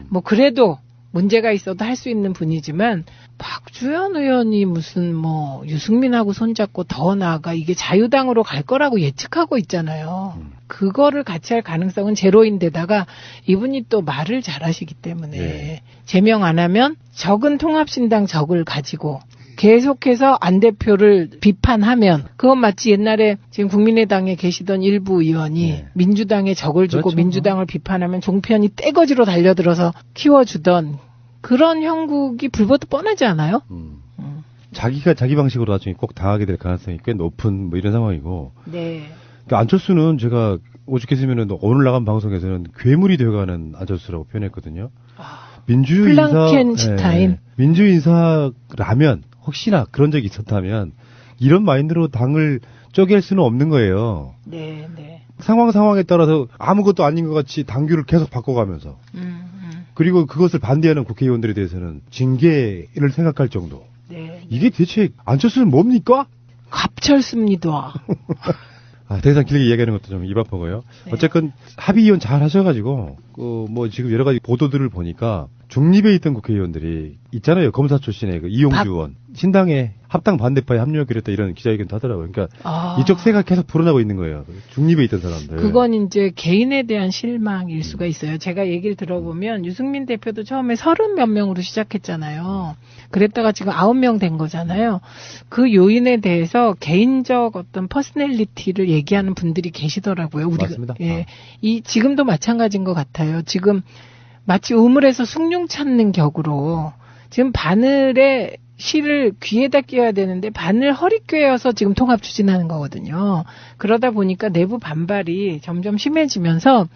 뭐 그래도 문제가 있어도 할 수 있는 분이지만 박주연 의원이 무슨 뭐 유승민하고 손잡고 더 나아가 이게 자유당으로 갈 거라고 예측하고 있잖아요. 그거를 같이 할 가능성은 제로인데다가 이분이 또 말을 잘하시기 때문에 네. 제명 안 하면 적은 통합신당 적을 가지고 계속해서 안 대표를 비판하면 그건 마치 옛날에 지금 국민의당에 계시던 일부 의원이 네. 민주당에 적을 주고 그렇죠. 민주당을 비판하면 종편이 떼거지로 달려들어서 키워주던 그런 형국이 불보듯 뻔하지 않아요? 자기가 자기 방식으로 나중에 꼭 당하게 될 가능성이 꽤 높은 뭐 이런 상황이고. 네. 그러니까 안철수는 제가 오죽했으면은 오늘 나간 방송에서는 괴물이 되어가는 안철수라고 표현했거든요. 플랑켄슈타인. 네, 민주인사라면 혹시나 그런 적이 있었다면 이런 마인드로 당을 쪼갤 수는 없는 거예요. 네, 네. 상황에 따라서 아무것도 아닌 것 같이 당규를 계속 바꿔가면서 그리고 그것을 반대하는 국회의원들에 대해서는 징계를 생각할 정도. 네. 이게 대체 안철수는 뭡니까? 갑철습니다. 더 이상 길게 이야기하는 것도 좀 입 아프고요. 네. 어쨌건 합의위원 잘 하셔가지고 뭐 지금 여러 가지 보도들을 보니까 중립에 있던 국회의원들이 있잖아요. 검사 출신의 그 이용주 의원 신당에 합당 반대파에 합류하기로 했다 이런 기자회견도 하더라고요. 그러니까 이쪽 세가 계속 불어나고 있는 거예요. 중립에 있던 사람들. 그건 이제 개인에 대한 실망일 수가 있어요. 제가 얘기를 들어보면 유승민 대표도 처음에 30몇 명으로 시작했잖아요. 그랬다가 지금 9명 된 거잖아요. 그 요인에 대해서 개인적 어떤 퍼스널리티를 얘기하는 분들이 계시더라고요. 우리가 맞습니다. 예, 지금도 마찬가지인 것 같아요. 지금 마치 우물에서 숭늉 찾는 격으로 지금 바늘에 실을 귀에다 끼워야 되는데 바늘 허리 꿰어서 지금 통합 추진하는 거거든요. 그러다 보니까 내부 반발이 점점 심해지면서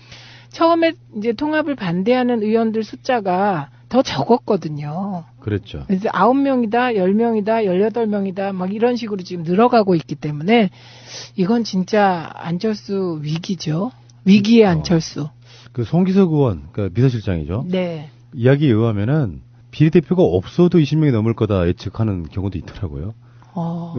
처음에 이제 통합을 반대하는 의원들 숫자가 더 적었거든요. 그랬죠. 그래서 9명이다, 10명이다, 18명이다 막 이런 식으로 지금 늘어가고 있기 때문에 이건 진짜 안철수 위기죠. 위기의 안철수. 그 송기석 의원, 그러니까 비서실장이죠. 네. 이야기에 의하면은 비례대표가 없어도 20명이 넘을 거다 예측하는 경우도 있더라고요.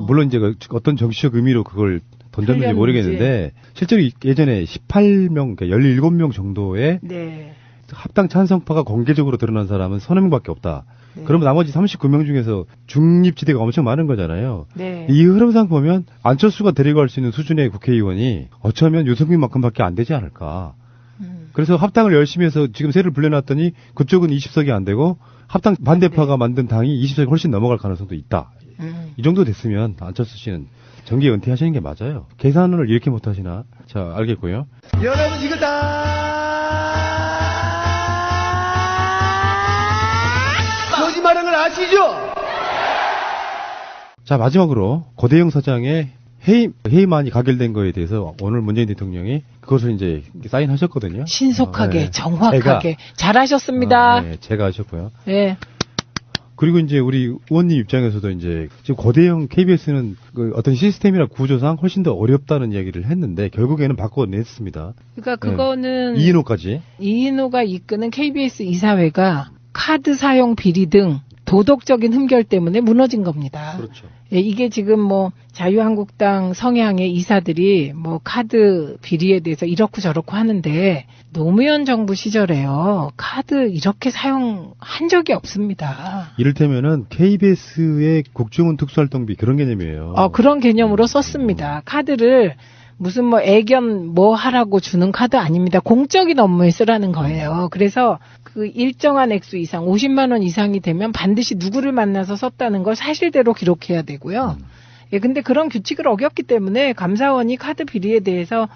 물론 이제 어떤 정치적 의미로 그걸 던졌는지 모르겠는데 실제로 예전에 18명, 그러니까 17명 정도의 네. 합당 찬성파가 공개적으로 드러난 사람은 서너 명밖에 없다. 네. 그러면 나머지 39명 중에서 중립지대가 엄청 많은 거잖아요. 네. 이 흐름상 보면 안철수가 데리고 갈 수 있는 수준의 국회의원이 어쩌면 유승민만큼밖에 안 되지 않을까. 그래서 합당을 열심히 해서 지금 세를 불려놨더니 그쪽은 20석이 안 되고 합당 반대파가 만든 당이 20석이 훨씬 넘어갈 가능성도 있다. 이 정도 됐으면 안철수 씨는 정계 은퇴하시는 게 맞아요. 계산을 이렇게 못하시나? 자, 알겠고요. 여러분 이거 다 거짓말한 걸 아시죠? 자, 마지막으로 고대영 사장의 해임안이 가결된 거에 대해서 오늘 문재인 대통령이 그것을 이제 사인하셨거든요. 신속하게, 네. 정확하게. 잘하셨습니다. 네, 제가 하셨고요. 네. 그리고 이제 우리 의원님 입장에서도 이제 지금 고대형 KBS는 그 어떤 시스템이나 구조상 훨씬 더 어렵다는 이야기를 했는데 결국에는 바꿔냈습니다. 그러니까 그거는 네. 이인호까지. 이인호가 이끄는 KBS 이사회가 카드 사용 비리 등 도덕적인 흠결 때문에 무너진 겁니다. 그렇죠. 예, 이게 지금 뭐 자유한국당 성향의 이사들이 뭐 카드 비리에 대해서 이렇고 저렇고 하는데 노무현 정부 시절에요. 카드 이렇게 사용한 적이 없습니다. 이를테면은 KBS의 국정원 특수활동비 그런 개념이에요. 그런 개념으로 썼습니다. 카드를 무슨 뭐 애견 뭐 하라고 주는 카드 아닙니다. 공적인 업무에 쓰라는 거예요. 그래서 그 일정한 액수 이상 50만 원 이상이 되면 반드시 누구를 만나서 썼다는 걸 사실대로 기록해야 되고요. 예, 근데 그런 규칙을 어겼기 때문에 감사원이 카드 비리에 대해서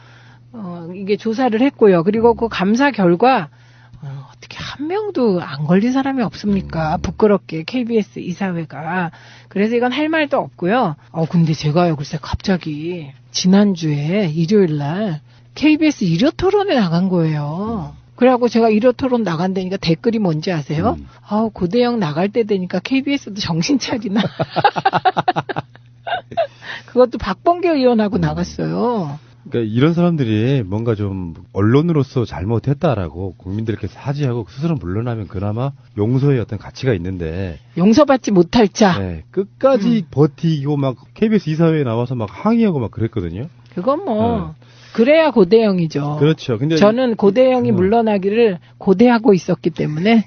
이게 조사를 했고요. 그리고 그 감사 결과 어떻게 한 명도 안 걸린 사람이 없습니까? 부끄럽게 KBS 이사회가. 그래서 이건 할 말도 없고요. 근데 제가요, 글쎄 갑자기 지난주에 일요일 날 KBS 일요 토론에 나간 거예요. 그래갖고 제가 일요 토론 나간다니까 댓글이 뭔지 아세요? 고대영 나갈 때 되니까 KBS도 정신 차리나. 그것도 박범계 의원하고 나갔어요. 그러니까 이런 사람들이 뭔가 좀 언론으로서 잘못했다라고 국민들께 사죄하고 스스로 물러나면 그나마 용서의 어떤 가치가 있는데 용서받지 못할 자. 네, 끝까지 버티고 막 KBS 이사회에 나와서 막 항의하고 막 그랬거든요. 그건 뭐 그래야 고대영이죠. 그렇죠. 근데 저는 고대영이 물러나기를 고대하고 있었기 때문에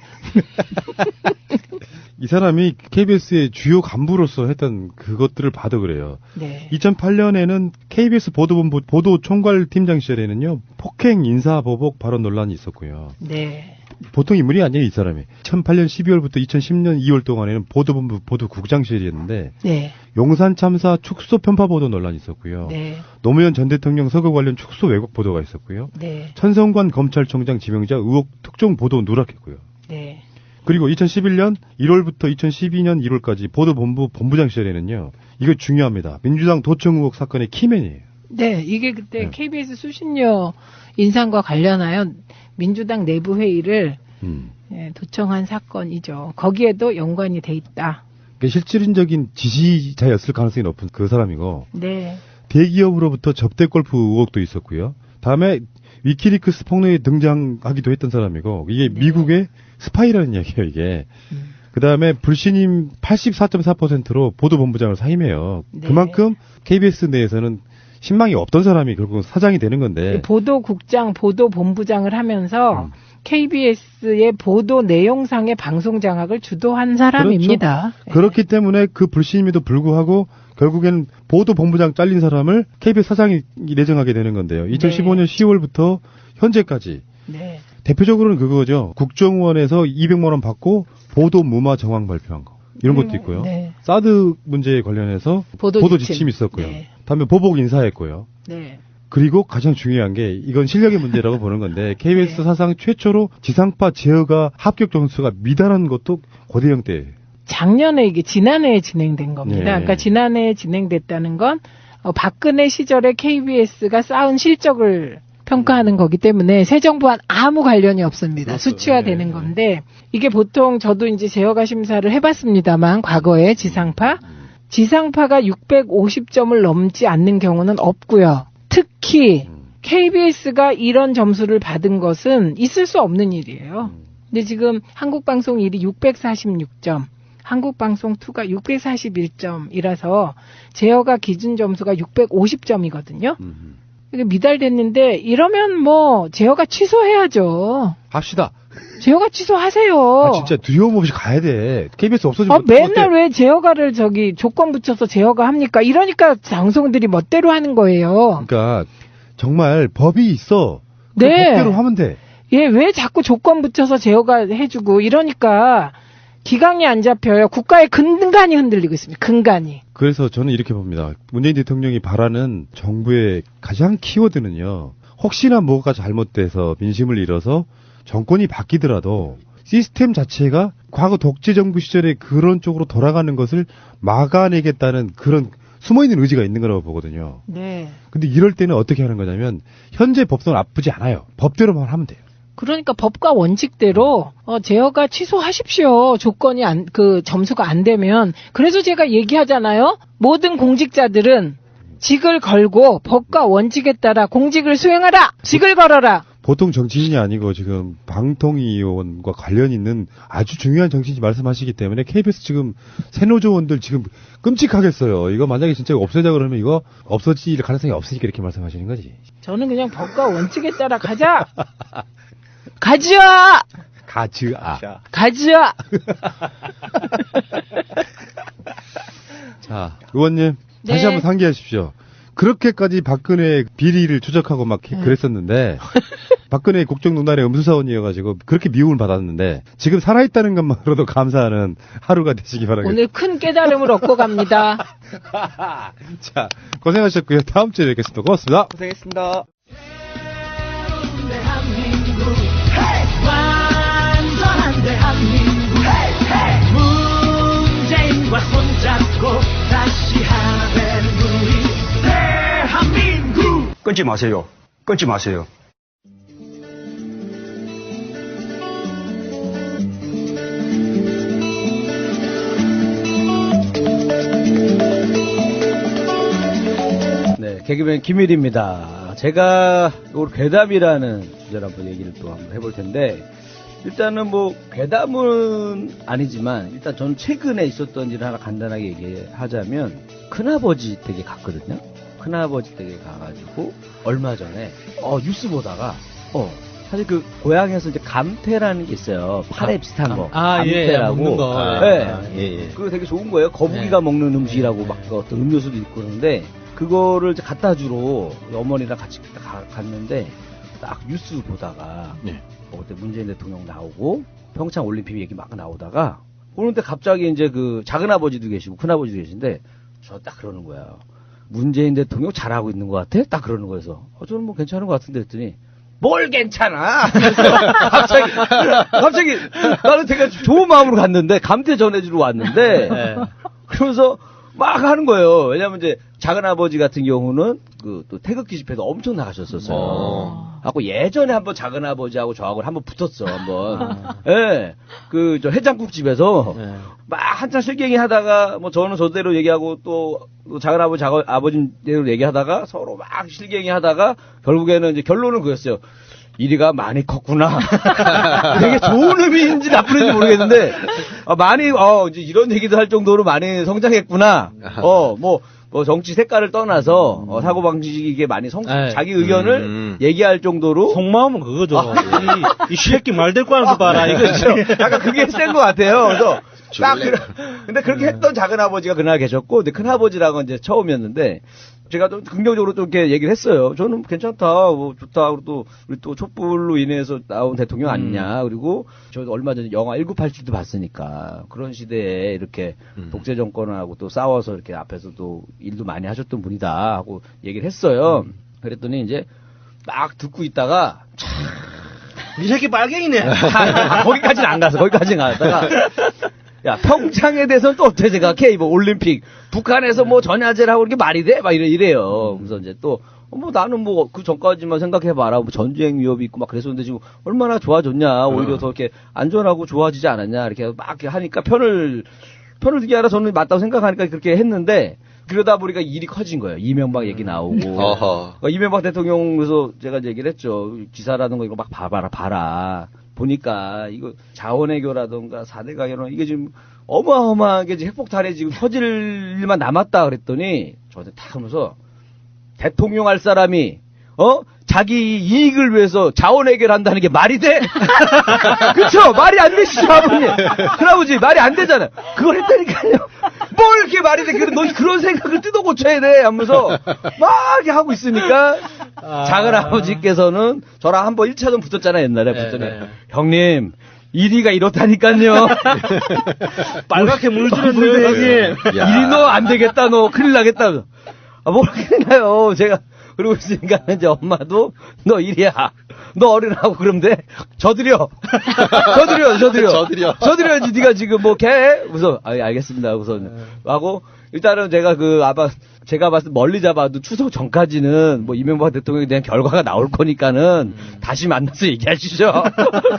이 사람이 KBS의 주요 간부로서 했던 그것들을 봐도 그래요. 네. 2008년에는 KBS 보도본부 보도총괄팀장 시절에는요. 폭행 인사보복 발언 논란이 있었고요. 네. 보통 인물이 아니에요, 이 사람이. 2008년 12월부터 2010년 2월 동안에는 보도본부 보도국장실이었는데 네. 용산 참사 축소 편파 보도 논란이 있었고요. 네. 노무현 전 대통령 서거 관련 축소 왜곡 보도가 있었고요. 네. 천성관 검찰총장 지명자 의혹 특종 보도 누락했고요. 네. 그리고 2011년 1월부터 2012년 1월까지 보도본부 본부장 시절에는요. 이거 중요합니다. 민주당 도청 의혹 사건의 키맨이에요. 네, 이게 그때 KBS 수신료 인상과 관련하여 민주당 내부 회의를 도청한 사건이죠. 거기에도 연관이 돼 있다. 그러니까 실질적인 지시자였을 가능성이 높은 그 사람이고. 네. 대기업으로부터 접대 골프 의혹도 있었고요. 다음에 위키리크스 폭로에 등장하기도 했던 사람이고 이게 미국의 스파이라는 이야기예요, 이게. 그 다음에 불신임 84.4%로 보도본부장을 사임해요. 네. 그만큼 KBS 내에서는 신망이 없던 사람이 결국 사장이 되는 건데. 보도국장, 보도본부장을 하면서 KBS의 보도 내용상의 방송 장악을 주도한 사람입니다. 그렇죠. 그렇기 때문에 그 불신임에도 불구하고 결국엔 보도본부장 잘린 사람을 KBS 사장이 내정하게 되는 건데요. 2015년 10월부터 현재까지. 네. 대표적으로는 그거죠. 국정원에서 200만 원 받고 보도 무마 정황 발표한 거. 이런 것도 있고요. 네. 사드 문제에 관련해서 보도 지침이 있었고요. 네. 다음에 보복 인사했고요. 네. 그리고 가장 중요한 게 이건 실력의 문제라고 보는 건데 KBS 사상 최초로 지상파 제어가 합격 점수가 미달한 것도 고대영 때. 작년에 이게 지난해에 진행된 겁니다. 네. 그러니까 지난해에 진행됐다는 건 박근혜 시절에 KBS가 쌓은 실적을 평가하는 거기 때문에 새 정부와는 아무 관련이 없습니다. 그렇죠. 수치화되는 건데 이게 보통 저도 이제 제어가 심사를 해봤습니다만 과거에 지상파가 650점을 넘지 않는 경우는 없고요. 특히 KBS가 이런 점수를 받은 것은 있을 수 없는 일이에요. 근데 지금 한국방송 1이 646점, 한국방송2가 641점이라서 제어가 기준 점수가 650점이거든요. 미달됐는데 이러면 뭐 제어가 취소해야죠. 합시다. 제어가 취소하세요. 진짜 두려움 없이 가야 돼. KBS 없어지면 맨날 왜 제어가를 조건 붙여서 제어가 합니까? 이러니까 방송들이 멋대로 하는 거예요. 그러니까 정말 법이 있어. 그 네. 법대로 하면 돼. 예, 왜 자꾸 조건 붙여서 제어가 해주고 이러니까 기강이 안 잡혀요. 국가의 근간이 흔들리고 있습니다. 근간이. 그래서 저는 이렇게 봅니다. 문재인 대통령이 바라는 정부의 가장 키워드는요. 혹시나 뭐가 잘못돼서 민심을 잃어서 정권이 바뀌더라도 시스템 자체가 과거 독재 정부 시절에 그런 쪽으로 돌아가는 것을 막아내겠다는 그런 숨어있는 의지가 있는 거라고 보거든요. 네. 근데 이럴 때는 어떻게 하는 거냐면 현재 법도 나쁘지 않아요. 법대로만 하면 돼요. 그러니까 법과 원칙대로 제어가 취소하십시오. 조건이 점수가 안 되면. 그래서 제가 얘기하잖아요. 모든 공직자들은 직을 걸고 법과 원칙에 따라 공직을 수행하라. 직을 걸어라. 보통 정치인이 아니고 지금 방통위원과 관련 있는 아주 중요한 정치인이 말씀하시기 때문에 KBS 지금 새노조원들 지금 끔찍하겠어요. 이거 만약에 진짜 없애자 그러면 이거 없어질 가능성이 없으니까 이렇게 말씀하시는 거지. 저는 그냥 법과 원칙에 따라 가자. 가즈아! 가즈아. 자, 의원님, 다시 네. 한번 상기하십시오. 그렇게까지 박근혜 비리를 추적하고 막 그랬었는데, 박근혜 국정농단의 음수사원이어가지고 그렇게 미움을 받았는데, 지금 살아있다는 것만으로도 감사하는 하루가 되시기 바라겠습니다. 오늘 큰 깨달음을 얻고 갑니다. 자, 고생하셨고요. 다음 주에 뵙겠습니다. 고맙습니다. 고생했습니다. 완전한 대한민국 문재인과 손잡고 다시 하나 되는 우리 대한민국. 끊지 마세요. 끊지 마세요. 네, 개그맨 김일입니다. 제가 오늘 괴담이라는 주제로 한번 얘기를 또 한번 해볼 텐데, 일단은 뭐 괴담은 아니지만 일단 저는 최근에 있었던 일을 하나 간단하게 얘기하자면, 큰아버지 댁에 갔거든요. 큰아버지 댁에 가가지고 얼마 전에 뉴스 보다가 사실 그 고향에서 이제 감태라는 게 있어요. 파래 비슷한 거. 감태라고. 먹는 거. 네. 그거 되게 좋은 거예요. 거북이가 먹는 음식이라고 막 어떤 음료수도 있고 그러는데, 그거를 이제 갖다 주러 어머니랑 같이 갔는데, 딱 뉴스 보다가 그때 문재인 대통령 나오고 평창 올림픽 얘기 막 나오다가 그런데 갑자기 이제 그 작은 아버지도 계시고 큰 아버지도 계신데 저 딱 그러는 거야. 문재인 대통령 잘하고 있는 것 같아? 딱 그러는 거여서 저는 뭐 괜찮은 것 같은데 했더니 뭘 괜찮아? 갑자기 나는 되게 좋은 마음으로 갔는데 감태 전해주러 왔는데 그러면서 막 하는 거예요. 왜냐면 이제 작은 아버지 같은 경우는 그 또 태극기 집회도 엄청 나가셨었어요. 하고 예전에 한번 작은 아버지하고 저하고 한번 붙었어 한번. 예. 그 저 해장국 집에서 막 한참 실갱이 하다가 뭐 저는 저대로 얘기하고 또 작은 아버지대로 얘기하다가 서로 막 실갱이 하다가 결국에는 이제 결론은 그였어요. 이리가 많이 컸구나. 되게 좋은 의미인지 나쁜 의미인지 모르겠는데, 많이, 이제 이런 얘기도 할 정도로 많이 성장했구나. 뭐 정치 색깔을 떠나서, 사고방식이 이게 많이 자기 의견을 얘기할 정도로. 속마음은 그거죠. 이 새끼 말대꾸 하는 거 봐라, 이거죠. 약간 그게 센 것 같아요. 그래서, 근데 그렇게 했던 작은아버지가 그날 계셨고, 근데 큰아버지랑은 이제 처음이었는데, 제가 좀 긍정적으로 좀 이렇게 얘기를 했어요. 저는 괜찮다, 뭐 좋다. 그리고 또 우리 또 촛불로 인해서 나온 대통령 아니냐. 그리고 저 얼마 전에 영화 1987도 봤으니까 그런 시대에 이렇게 독재 정권하고 또 싸워서 이렇게 앞에서 또 일도 많이 하셨던 분이다 하고 얘기를 했어요. 그랬더니 이제 막 듣고 있다가 이 새끼 빨갱이네. 거기까지는 안 갔다가. 야, 평창에 대해서는 또 어떻게 생각해? 뭐 올림픽 북한에서 뭐 전야제를 하고 이렇게 말이 돼? 막 이래요. 그래서 이제 또 나는 뭐 그 전까지만 생각해봐라. 뭐 전쟁 위협이 있고 막 그랬었는데 지금 얼마나 좋아졌냐. 오히려 더 이렇게 안전하고 좋아지지 않았냐. 이렇게 막 이렇게 하니까 편을 들게 하라 저는 맞다고 생각하니까 그렇게 했는데 그러다 보니까 일이 커진 거예요. 이명박 얘기 나오고. 그러니까 이명박 대통령 그래서 제가 얘기를 했죠. 기사라든가 이거 막 봐라. 보니까 이거 자원외교라든가 4대 가결론 이게 지금 어마어마하게 지금 핵폭탄에 지금 터질 일만 남았다 그랬더니 저한테 탁 하면서 대통령 할 사람이 자기 이익을 위해서 자원외교를 한다는 게 말이 돼? 그쵸? 말이 안 되시죠, 아버님? 큰아버지, 말이 안 되잖아요. 그걸 했다니까요. 뭘 이렇게 말이 돼? 넌 그런 생각을 뜯어 고쳐야 돼! 하면서 막 이렇게 하고 있으니까 작은아버지께서는 저랑 한번 1차전 붙었잖아요, 옛날에. 붙더니 형님, 1위가 이렇다니까요. 빨갛게 물들었네요, 형님. 1위 너 안 되겠다, 너. 큰일 나겠다. 뭘 큰일 나요. 제가 그러고 있으니까 이제 엄마도 너 이리야. 너 어린하고 그러면 돼. 저드려. 저드려야지. 네가 지금 뭐 개? 우선 알겠습니다. 우선 하고 일단은 제가 제가 봤을 때 멀리 잡아도 추석 전까지는 뭐 이명박 대통령에 대한 결과가 나올 거니까는 다시 만나서 얘기하시죠.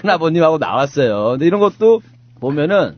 큰아버님하고 나왔어요. 근데 이런 것도 보면은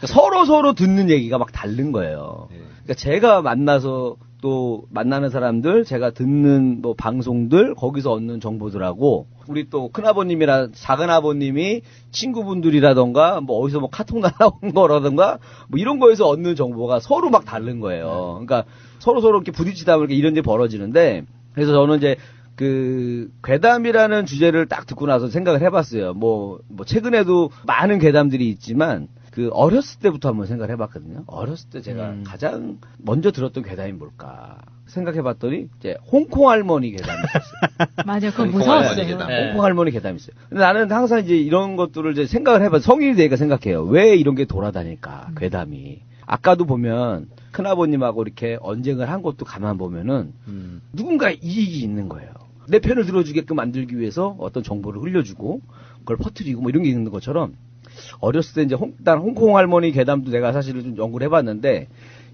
서로 듣는 얘기가 막 다른 거예요. 그러니까 제가 만나서 또 만나는 사람들, 제가 듣는 뭐 방송들, 거기서 얻는 정보들하고 우리 또 큰아버님이랑 작은아버님이 친구분들이라던가 뭐 어디서 뭐 카톡 날라온 거라던가 뭐 이런 거에서 얻는 정보가 서로 막 다른 거예요. 그러니까 서로 이렇게 부딪히다 보니까 이런 일이 벌어지는데 그래서 저는 이제 그 괴담이라는 주제를 딱 듣고 나서 생각을 해봤어요. 뭐 최근에도 많은 괴담들이 있지만 그 어렸을 때부터 한번 생각을 해봤거든요. 어렸을 때 제가 가장 먼저 들었던 괴담이 뭘까 생각해봤더니 이제 홍콩 할머니 괴담이 있었어요. 맞아, 그거 무서웠어요. 홍콩 할머니 괴담이 있어요. 근데 나는 항상 이제 이런 것들을 이제 생각을 해봐. 성인이 되니까 생각해요. 왜 이런 게 돌아다닐까 괴담이. 아까도 보면 큰아버님하고 이렇게 언쟁을 한 것도 가만 보면은 누군가 이익이 있는 거예요. 내 편을 들어주게끔 만들기 위해서 어떤 정보를 흘려주고 그걸 퍼뜨리고 뭐 이런 게 있는 것처럼 어렸을 때 이제 일단 홍콩 할머니 괴담도 내가 사실은 좀 연구를 해봤는데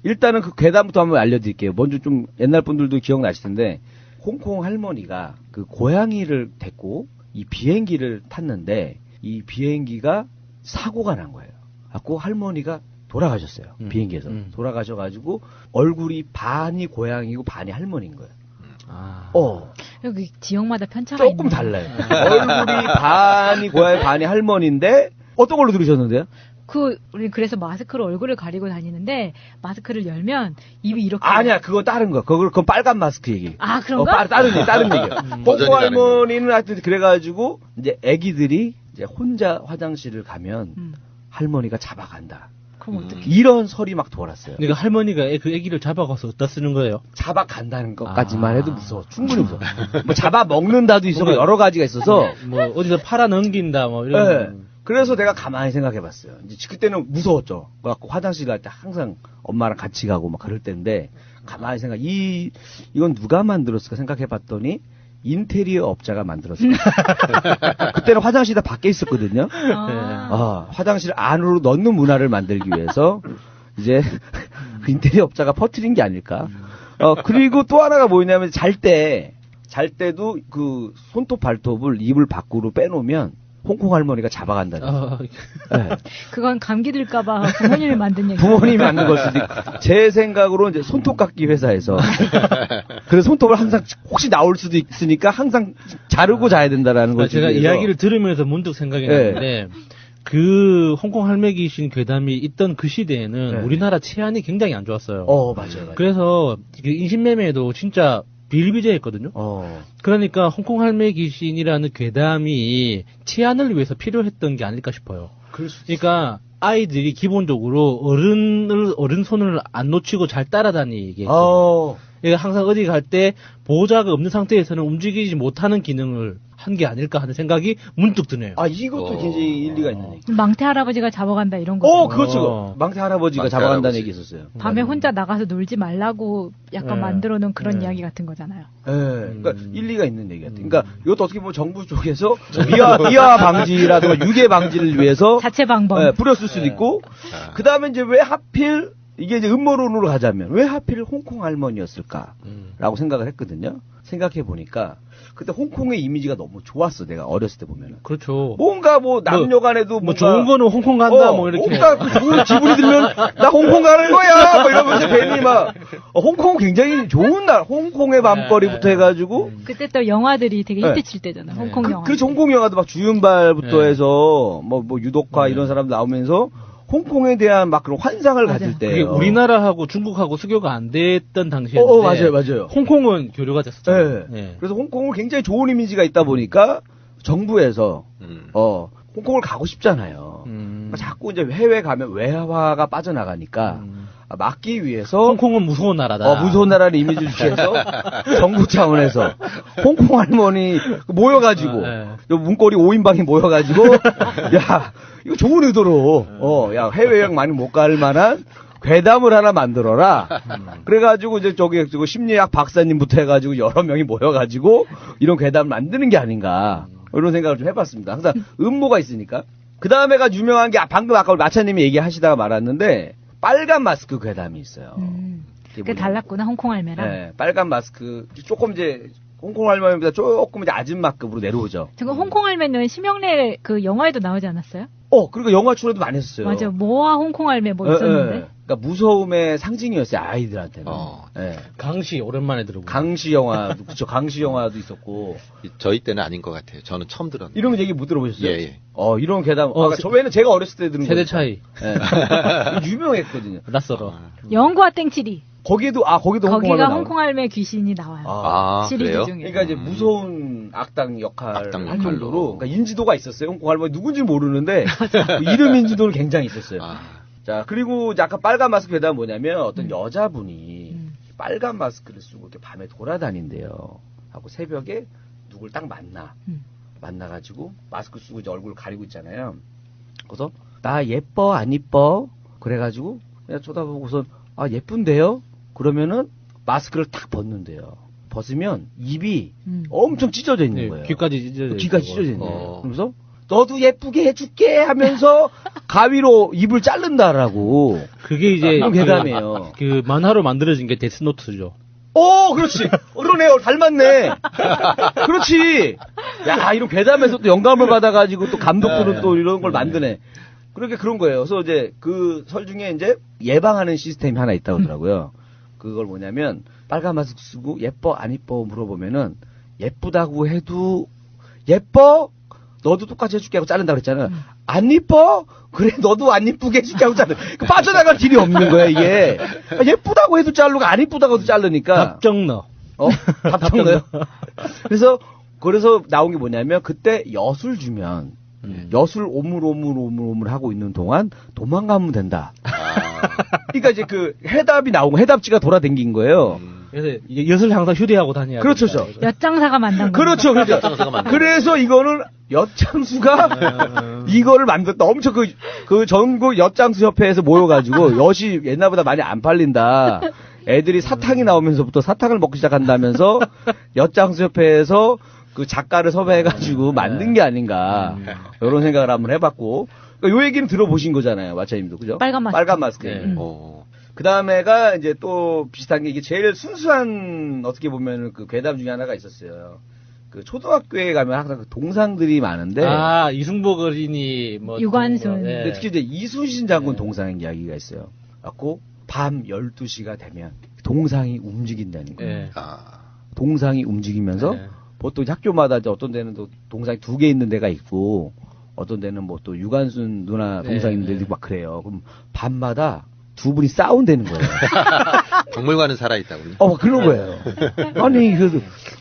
일단은 그 괴담부터 한번 알려드릴게요. 먼저 좀 옛날 분들도 기억나실 텐데 홍콩 할머니가 그 고양이를 데리고 이 비행기를 탔는데 이 비행기가 사고가 난 거예요. 그래서 할머니가 돌아가셨어요. 비행기에서 돌아가셔가지고 얼굴이 반이 고양이고 반이 할머니인 거예요. 여기 지역마다 편차가 조금 달라요. 얼굴이 반이 고양이 반이 할머니인데 어떤 걸로 들으셨는데요? 우리 그래서 마스크로 얼굴을 가리고 다니는데 마스크를 열면 입이 이렇게 아니야 그거 다른 거 그건 빨간 마스크 얘기. 아 그런가? 다른 얘기. 홍콩 할머니는 하여튼 그래가지고 이제 애기들이 이제 혼자 화장실을 가면 할머니가 잡아간다. 그럼 어떻게? 이런 설이 막 돌았어요. 그러니까 할머니가 그 애기를 잡아가서 어디다 쓰는 거예요? 잡아간다는 것까지만 해도 무서워. 충분히 무서워. 뭐 잡아먹는다도 있었고 여러 가지가 있어서 뭐 어디서 팔아 넘긴다 뭐 이런. 네. 그래서 내가 가만히 생각해봤어요. 이제 그때는 무서웠죠. 그래갖고 화장실 갈 때 항상 엄마랑 같이 가고 막 그럴 때인데 가만히 이건 누가 만들었을까 생각해봤더니 인테리어 업자가 만들었어요. 그때는 화장실이 다 밖에 있었거든요. 화장실 안으로 넣는 문화를 만들기 위해서 이제 그 인테리어 업자가 퍼뜨린 게 아닐까. 그리고 또 하나가 뭐냐면 잘 때도 그 손톱 발톱을 이불 밖으로 빼놓으면 홍콩 할머니가 잡아간다는. 네. 그건 감기 들까봐 부모님이 만든 얘기. 부모님이 만든 걸 수도 있고. 제 생각으로 이제 손톱깎이 회사에서. 그래서 손톱을 항상 혹시 나올 수도 있으니까 항상 자르고 자야 된다라는 거죠. 제가 이야기를 들으면서 문득 생각이 나는데 그 홍콩 할매 귀신 괴담이 있던 그 시대에는 우리나라 치안이 굉장히 안 좋았어요. 맞아요. 그래서 그 인신매매도 진짜 비일비재했거든요. 그러니까 홍콩 할매 귀신이라는 괴담이 치안을 위해서 필요했던 게 아닐까 싶어요. 그러니까 아이들이 기본적으로 어른 손을 안 놓치고 잘 따라다니게. 그러니까 항상 어디 갈 때 보호자가 없는 상태에서는 움직이지 못하는 기능을 한 게 아닐까 하는 생각이 문득 드네요. 이것도 굉장히 일리가 있는 얘기. 망태 할아버지가 잡아간다 이런 거. 그렇죠. 망태 할아버지가 잡아간다는 얘기 있었어요. 밤에 혼자 나가서 놀지 말라고 약간 만들어 놓은 그런 이야기 같은 거잖아요. 그러니까 일리가 있는 얘기 같아요. 그러니까 이것도 어떻게 보면 정부 쪽에서 미화 방지라든가 유괴 방지를 위해서 자체 방법 뿌렸을 수도 있고, 그 다음에 이제 왜 하필 이게 이제 음모론으로 가자면 왜 하필 홍콩 할머니였을까라고 생각을 했거든요. 생각해 보니까 그때 홍콩의 이미지가 너무 좋았어. 내가 어렸을 때 보면은. 그렇죠. 뭔가 뭐 남녀간에도 뭐 좋은 거는 홍콩 간다 뭐 이렇게. 뭔가 그 좋은 기분이 들면 나 홍콩 가는 거야. 뭐 이러면서 괜히 막 홍콩은 굉장히 좋은 날. 홍콩의 밤거리부터 해가지고. 그때 또 영화들이 되게 히트칠 때잖아. 홍콩 영화. 그렇죠. 홍콩 영화도 막 주윤발부터 해서 뭐 유독화 이런 사람 나오면서. 홍콩에 대한 막 그런 환상을 가질 때. 그게 우리나라하고 중국하고 수교가 안 됐던 당시에. 맞아요. 홍콩은 교류가 됐었죠. 그래서 홍콩은 굉장히 좋은 이미지가 있다 보니까 정부에서, 홍콩을 가고 싶잖아요. 자꾸 이제 해외 가면 외화가 빠져나가니까. 막기 위해서. 홍콩은 무서운 나라다. 무서운 나라는 이미지를 주셔서 정부 차원에서 홍콩 할머니 모여가지고 문고리 5인방이 모여가지고 야 이거 좋은 의도로 야 해외여행 많이 못 갈 만한 괴담을 하나 만들어라. 그래가지고 이제 저기 심리학 박사님부터 해가지고 여러 명이 모여가지고 이런 괴담을 만드는 게 아닌가 이런 생각을 좀 해봤습니다. 항상 음모가 있으니까. 그 다음에가 유명한 게 방금 아까 마차님이 얘기하시다가 말았는데. 빨간 마스크 괴담이 있어요. 그게 달랐구나, 홍콩 할매랑. 네, 빨간 마스크. 조금 이제, 홍콩 할매보다 조금 이제 아줌마급으로 내려오죠. 지금 홍콩 할매는 심영래 그 영화에도 나오지 않았어요? 그리고 영화 출연도 많이 했었어요. 맞아. 모아 홍콩 할매 뭐 있었는데. 그러니까 무서움의 상징이었어요, 아이들한테는. 강시, 오랜만에 들어보고. 강시 영화도, 그쵸, 강시 영화도 있었고. 저희 때는 아닌 것 같아요. 저는 처음 들었는데. 이런 얘기 못 들어보셨어요? 예. 이런 괴담. 저희는 제가 어렸을 때 들은 세대 차이. 유명했거든요. 낯설어. 영구와 땡치리. 거기도 거기가 홍콩 할매 귀신이 나와요. 시리즈 그래요? 중에. 그러니까 이제 무서운 악당 역할 할 정도로 그러니까 인지도가 있었어요. 홍콩 할머니 누군지 모르는데 이름 인지도는 굉장히 있었어요. 자, 그리고 이제 아까 빨간 마스크 괴담은 뭐냐면 어떤 여자분이 빨간 마스크를 쓰고 이렇게 밤에 돌아다닌대요. 하고 새벽에 누굴 딱 만나가지고 마스크 쓰고 이제 얼굴 가리고 있잖아요. 그래서 나 예뻐 안 예뻐? 그래가지고 그냥 쳐다보고선 예쁜데요? 그러면은 마스크를 탁 벗는데요. 벗으면 입이 엄청 찢어져 있는 거예요. 귀까지 찢어져 있는 거예요. 그러면서 너도 예쁘게 해줄게 하면서 가위로 입을 자른다라고. 그게 이제 괴담이에요. 그 만화로 만들어진 게 데스노트죠. 그렇지. 그러네요. 닮았네. 그렇지. 야, 이런 괴담에서 또 영감을 받아가지고 또 감독들은 또 이런 걸 만드네. 그렇게 그런 거예요. 그래서 이제 그 설 중에 이제 예방하는 시스템이 하나 있다고 하더라고요. 그걸 뭐냐면 빨간 마스크 쓰고 예뻐 안 예뻐 물어보면은 예쁘다고 해도 예뻐? 너도 똑같이 해줄게 하고 자른다 그랬잖아. 안 이뻐? 그래 너도 안 이쁘게 해줄게 하고 자르. 빠져나갈 길이 없는 거야 이게. 예쁘다고 해도 자르고 안 이쁘다고 해도 자르니까. 답정 넣어. 답정 넣어요. 그래서 나온 게 뭐냐면 그때 엿을 주면 엿을 오물 하고 있는 동안 도망가면 된다. 그러니까 이제 그 해답이 나오고 해답지가 돌아다닌 거예요. 그래서 엿을 항상 휴대하고 다녀야 그렇죠. 엿장사가 만든 거. 그렇죠. 그래서 이거는 엿장수가 이거를 만들었다. 엄청 그 전국 엿장수 협회에서 모여가지고 엿이 옛날보다 많이 안 팔린다. 애들이 사탕이 나오면서부터 사탕을 먹기 시작한다면서 엿장수 협회에서 그 작가를 섭외해가지고 만든 게 아닌가. 이런 생각을 한번 해봤고. 그러니까 요 얘기는 들어보신 거잖아요. 마차님도. 그죠? 빨간 마스크. 그 다음에가 이제 또 비슷한 게 이게 제일 순수한 어떻게 보면 그 괴담 중에 하나가 있었어요. 그 초등학교에 가면 항상 그 동상들이 많은데 이승복 어린이 뭐 유관순. 근데 특히 이제 이순신 장군 동상 이야기가 있어요. 갖고 밤 12시가 되면 동상이 움직인다는 거예요. 동상이 움직이면서 보통 학교마다 이제 어떤 데는 또 동상이 2개 있는 데가 있고 어떤 데는 뭐 또 유관순 누나 동상 있는 데도 막 그래요. 그럼 밤마다 2분이 싸운다는 거예요. 박물관은 살아있다고요? 그런 거예요.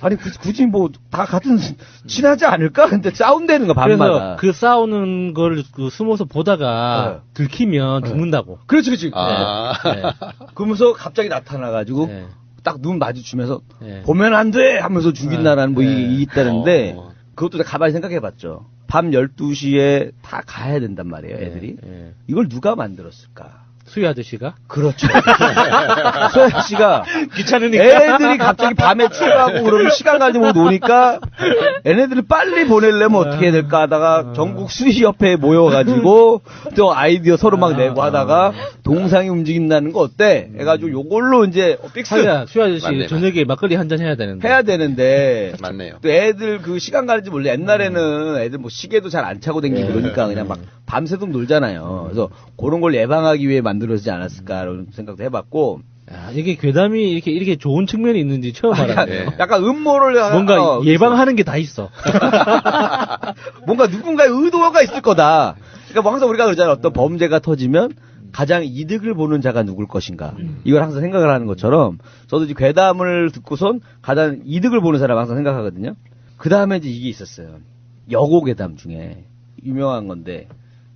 아니, 굳이 뭐, 다 같은, 친하지 않을까? 근데 싸운다는 거, 밤마다. 그래서 그 싸우는 걸 숨어서 보다가 들키면 죽는다고. 그렇지. 그러면서 갑자기 나타나가지고, 딱 눈 마주치면서, 보면 안 돼! 하면서 죽인다라는 뭐, 이게 있다는데, 그것도 가만히 생각해봤죠. 밤 12시에 다 가야 된단 말이에요, 애들이. 이걸 누가 만들었을까? 수희 아저씨가? 그렇죠. 수희 아저씨가 귀찮으니까 애들이 갑자기 밤에 출가하고 그러면 시간 가지고 노니까 얘네들을 빨리 보내려면 어떻게 해야 될까 하다가 전국 수의협회에 모여가지고 또 아이디어 서로 막 내고 하다가 동상이 움직인다는 거 어때? 해가지고 요걸로 이제 픽스. 수희 아저씨 저녁에 막걸리 한잔 해야 되는데. 맞네요. 또 애들 그 시간 가는지 몰라. 옛날에는 애들 뭐 시계도 잘 안 차고 다니고 그러니까 그냥 막 밤새도록 놀잖아요. 그래서 그런 걸 예방하기 위해 만들어지지 않았을까라는 생각도 해봤고. 이게 괴담이 이렇게 좋은 측면이 있는지 처음 알았네요. 약간 음모를 뭔가 예방하는 게 다 있어. 뭔가 누군가의 의도가 있을 거다. 그러니까 뭐 항상 우리가 그러잖아요. 어떤 범죄가 터지면 가장 이득을 보는 자가 누굴 것인가. 이걸 항상 생각을 하는 것처럼 저도 이제 괴담을 듣고선 가장 이득을 보는 사람 항상 생각하거든요. 그 다음에 이제 이게 있었어요. 여고 괴담 중에 유명한 건데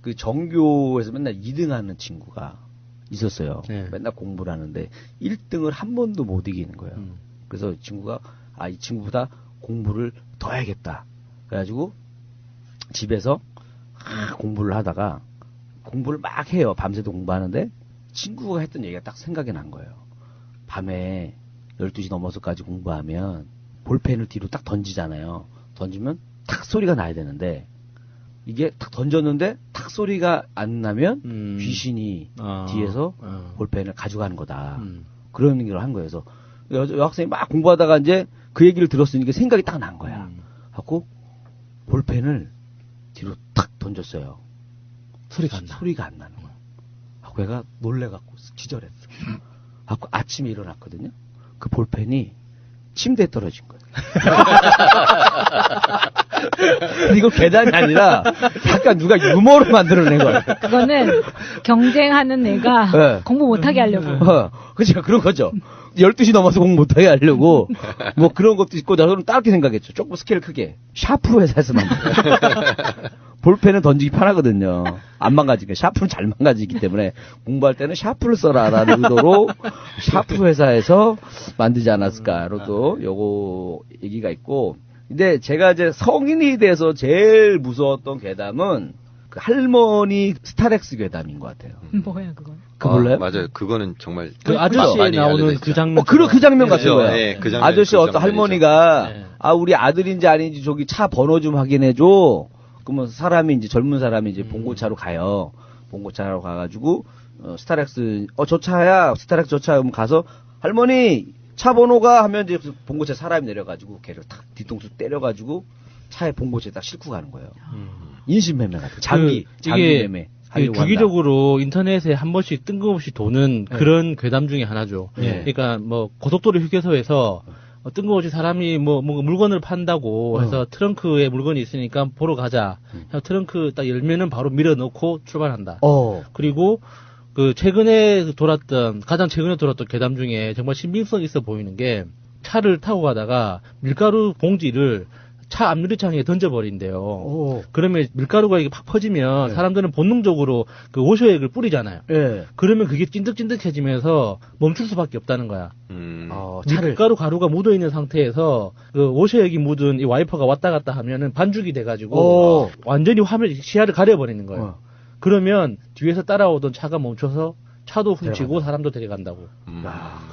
그 전교에서 맨날 2등하는 친구가 있었어요. 맨날 공부를 하는데 1등을 한 번도 못 이기는 거예요. 그래서 친구가 이 친구보다 공부를 더 해야겠다. 그래가지고 집에서 공부를 하다가 공부를 막 해요. 밤새도 공부하는데 친구가 했던 얘기가 딱 생각이 난 거예요. 밤에 12시 넘어서까지 공부하면 볼펜을 뒤로 딱 던지잖아요. 던지면 탁 소리가 나야 되는데 이게 탁 던졌는데 탁 소리가 안 나면 귀신이 뒤에서 볼펜을 가져가는 거다. 그런 얘기를 한 거예요. 그래서 여학생이 막 공부하다가 이제 그 얘기를 들었으니까 생각이 딱 난 거야. 하고 볼펜을 뒤로 탁 던졌어요. 소리가 안 나는 거야. 하고 얘가 놀래갖고 기절했어. 하고 아침에 일어났거든요. 그 볼펜이 침대에 떨어진 거예요. 근데 이거 괴담이 아니라 약간 누가 유머로 만들어낸 거야. 그거는 경쟁하는 애가 공부 못하게 하려고. 그죠, 그런 거죠. 12시 넘어서 공부 못하게 하려고 뭐 그런 것도 있고 저는 다르게 생각했죠. 조금 스케일 크게 샤프 회사에서 만든 볼펜은 던지기 편하거든요. 안 망가지니까. 샤프는 잘 망가지기 때문에 공부할 때는 샤프를 써라라는 의도로 샤프 회사에서 만들지 않았을까로도 요거 얘기가 있고. 근데 제가 이제 성인이 돼서 제일 무서웠던 괴담은 그 할머니 스타렉스 괴담인 것 같아요. 뭐야 그건? 그거 몰라요? 맞아요. 그거는 정말 그 아저씨에 나오는 그 장면. 그 장면 같은 그렇죠. 거야. 네, 그 장면, 아저씨 그 어떤 할머니가 우리 아들인지 아닌지 저기 차 번호 좀 확인해줘. 그러면 사람이 이제 젊은 사람이 이제 봉고차로 가요. 봉고차로 가가지고 스타렉스 저 차야 스타렉스 저 차 그럼 가서 할머니 차 번호가 하면 이제 봉고차 사람이 내려가지고 걔를 탁 뒤통수 때려가지고 차에 봉고차에 딱 싣고 가는 거예요. 인신매매 같은 장기 매매. 주기적으로 인터넷에 한 번씩 뜬금없이 도는 그런 괴담 중에 하나죠. 그러니까 뭐 고속도로 휴게소에서 뜬금없이 사람이 뭐 물건을 판다고 해서 트렁크에 물건이 있으니까 보러 가자. 트렁크 딱 열면은 바로 밀어넣고 출발한다. 그리고 그 가장 최근에 돌았던 괴담 중에 정말 신빙성 있어 보이는 게 차를 타고 가다가 밀가루 봉지를 차 앞유리창에 던져버린대요. 그러면 밀가루가 이게 팍 퍼지면 사람들은 본능적으로 그 워셔액을 뿌리잖아요. 그러면 그게 찐득찐득해지면서 멈출 수밖에 없다는 거야. 밀가루 가루가 묻어있는 상태에서 그 워셔액이 묻은 이 와이퍼가 왔다 갔다 하면은 반죽이 돼가지고 완전히 시야를 가려버리는 거예요. 그러면 뒤에서 따라오던 차가 멈춰서 차도 훔치고 사람도 데려간다고.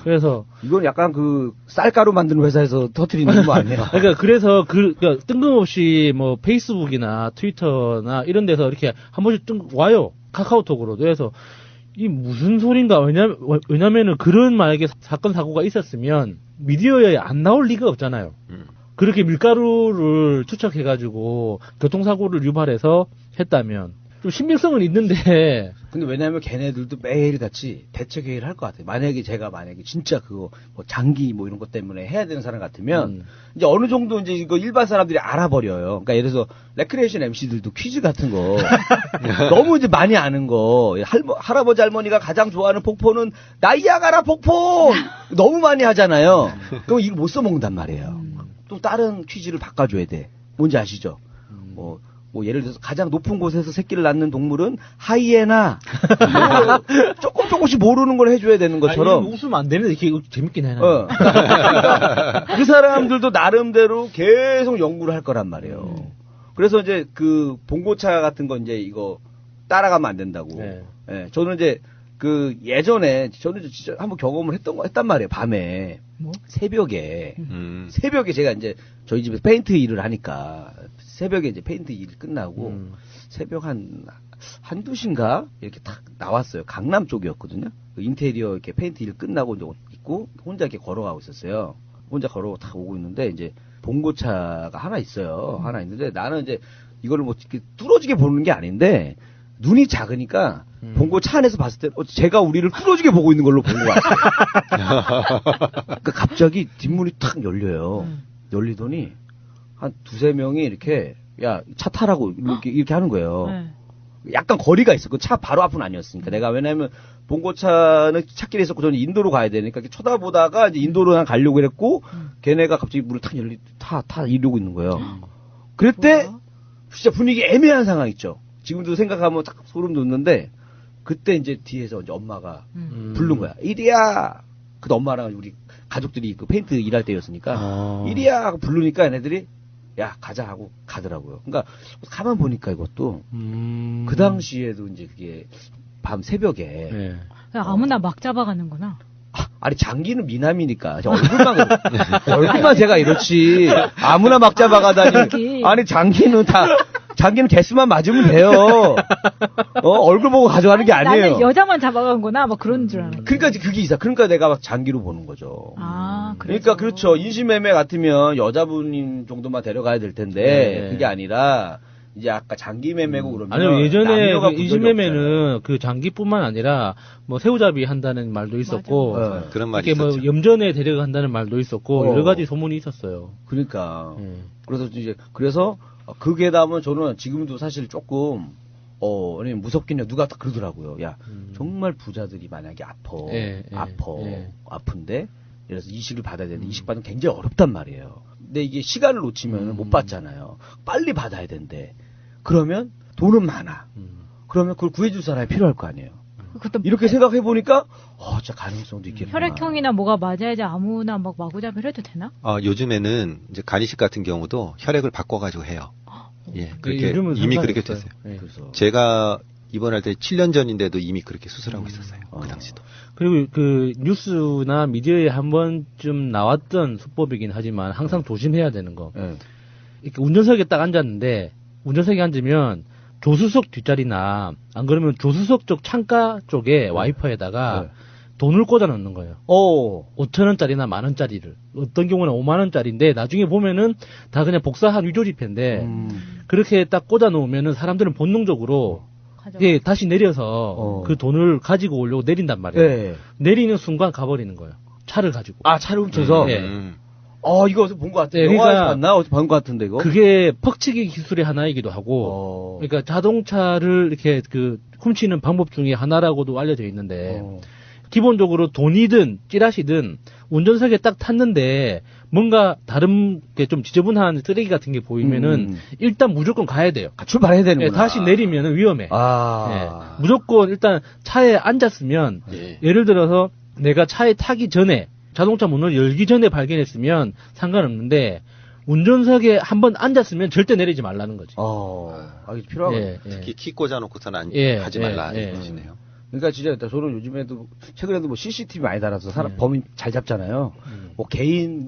그래서 이건 약간 그 쌀가루 만드는 회사에서 터뜨리는 거 아니에요? 그러니까 그래서 그러니까 뜬금없이 뭐 페이스북이나 트위터나 이런 데서 이렇게 한 번씩 와요. 카카오톡으로도. 그래서 이 무슨 소린가? 왜냐면은 그런 만약에 사건 사고가 있었으면 미디어에 안 나올 리가 없잖아요. 그렇게 밀가루를 투척해가지고 교통사고를 유발해서 했다면 좀 신빙성은 있는데. 근데 왜냐하면 걔네들도 매일같이 대책회의를 할 것 같아요. 만약에 진짜 그거 뭐 장기 뭐 이런 것 때문에 해야 되는 사람 같으면 이제 어느 정도 이제 이거 일반 사람들이 알아버려요. 그러니까 예를 들어서 레크레이션 MC들도 퀴즈 같은 거 너무 이제 많이 아는 거 할아버지 할머니가 가장 좋아하는 폭포는 나이아가라 폭포 너무 많이 하잖아요. 그럼 이거 못 써먹는단 말이에요. 또 다른 퀴즈를 바꿔줘야 돼. 뭔지 아시죠? 뭐 예를 들어서 가장 높은 곳에서 새끼를 낳는 동물은 하이에나. 조금씩 모르는 걸 해줘야 되는 것처럼. 웃으면 안 되는데 이게 재밌긴 해. 그 사람들도 나름대로 계속 연구를 할 거란 말이에요. 그래서 이제 그 봉고차 같은 거 이제 이거 따라가면 안 된다고. 네. 예, 저는 이제 그 예전에 저는 진짜 한번 경험을 했단 말이에요. 밤에. 뭐? 새벽에 제가 이제 저희 집에서 페인트 일을 하니까 새벽에 이제 페인트 일 끝나고 새벽 한두 시인가 이렇게 탁 나왔어요. 강남 쪽이었거든요. 그 인테리어 이렇게 페인트 일 끝나고 이제 있고 혼자 이렇게 걸어가고 있었어요. 혼자 걸어가고 탁 오고 있는데 이제 봉고차가 하나 있어요. 하나 있는데 나는 이제 이거를 뭐 이렇게 뚫어지게 보는 게 아닌데 눈이 작으니까 봉고차 안에서 봤을 때 제가 우리를 뚫어지게 보고 있는 걸로 본 것 같아요. 그러니까 갑자기 뒷문이 탁 열려요. 열리더니 한 두세 명이 이렇게 야 차 타라고 이렇게 하는 거예요. 약간 거리가 있어. 그 차 바로 앞은 아니었으니까. 내가 왜냐면 봉고차는 차길에 있었고 저는 인도로 가야 되니까 이렇게 쳐다보다가 이제 인도로 가려고 그랬고 걔네가 갑자기 문을 탁 타 이러고 있는 거예요. 그럴 때 진짜 분위기 애매한 상황 있죠. 지금도 생각하면 딱 소름 돋는데 그때 이제 뒤에서 이제 엄마가 부른 거야. 이리야. 그때 엄마랑 우리 가족들이 그 페인트 일할 때였으니까 이리야 하고 부르니까 얘네들이 야 가자 하고 가더라고요. 그러니까 가만 보니까 이것도 그 당시에도 이제 그게 밤 새벽에 아무나 막 잡아가는구나. 아니 장기는 미남이니까 얼굴만 제가 이렇지 아무나 막 잡아가다니. 아니 장기는 개수만 맞으면 돼요. 얼굴 보고 가져가는 게 아니에요. 나는 여자만 잡아간거나 막 그런 줄 알았는데. 그러니까 그게 그러니까 내가 막 장기로 보는 거죠. 그러니까 그렇죠. 인신매매 같으면 여자분 정도만 데려가야 될 텐데 그게 아니라 이제 아까 장기 매매고 그러면 아니요 예전에 그 인신매매는 그 장기뿐만 아니라 뭐 새우잡이 한다는 말도 있었고 맞아. 그런 말이 이렇게 있었죠. 뭐 염전에 데려간다는 말도 있었고 여러 가지 소문이 있었어요. 그러니까 그래서 그 괴담은 저는 지금도 사실 조금 무섭긴 해요. 누가 딱 그러더라고요. 야 정말 부자들이 만약에 아픈데 그래서 이식을 받아야 되는데 이식 받으면 굉장히 어렵단 말이에요. 근데 이게 시간을 놓치면 못 받잖아요. 빨리 받아야 된대. 그러면 돈은 많아. 그러면 그걸 구해줄 사람이 필요할 거 아니에요. 이렇게 생각해 보니까 진짜 가능성도 있겠구나. 혈액형이나 뭐가 맞아야지 아무나 막 마구잡이를 해도 되나? 요즘에는 이제 간이식 같은 경우도 혈액을 바꿔가지고 해요. 예, 그렇게 이미 그렇게 됐어요. 그래서 제가 입원할 때 7년 전인데도 이미 그렇게 수술하고 있었어요. 그 당시도. 그리고 그 뉴스나 미디어에 한 번쯤 나왔던 수법이긴 하지만 항상 조심해야 되는 거. 이렇게 운전석에 딱 앉았는데 운전석에 앉으면 조수석 뒷자리나 안 그러면 조수석 쪽 창가 쪽에 와이퍼에다가 돈을 꽂아 넣는 거예요. 5,000원짜리나 만원짜리를. 어떤 경우는 5만원짜리인데 나중에 보면은 다 그냥 복사한 위조지폐인데 그렇게 딱 꽂아 놓으면은 사람들은 본능적으로 다시 내려서 그 돈을 가지고 오려고 내린단 말이에요. 내리는 순간 가버리는 거예요. 차를 가지고. 차를 훔쳐서? 이거 어디서 본 것 같아요. 영화에서 봤나? 어디서 본 것 같은데, 이거? 그게 퍽치기 기술의 하나이기도 하고, 그러니까 자동차를 이렇게 훔치는 방법 중에 하나라고도 알려져 있는데, 기본적으로 돈이든 찌라시든 운전석에 딱 탔는데 뭔가 다른 게 좀 지저분한 쓰레기 같은 게 보이면은 일단 무조건 가야 돼요. 출발해야 되는구나. 다시 내리면은 위험해. 무조건 일단 차에 앉았으면 예를 들어서 내가 차에 타기 전에 자동차 문을 열기 전에 발견했으면 상관없는데 운전석에 한번 앉았으면 절대 내리지 말라는 거지. 이게 필요하거든요. 특히 키 꽂아놓고서는 하지 말라 이러시네요. 그러니까 진짜 저는 요즘에도 최근에도 뭐 CCTV 많이 달아서 범인 잘 잡잖아요. 뭐 개인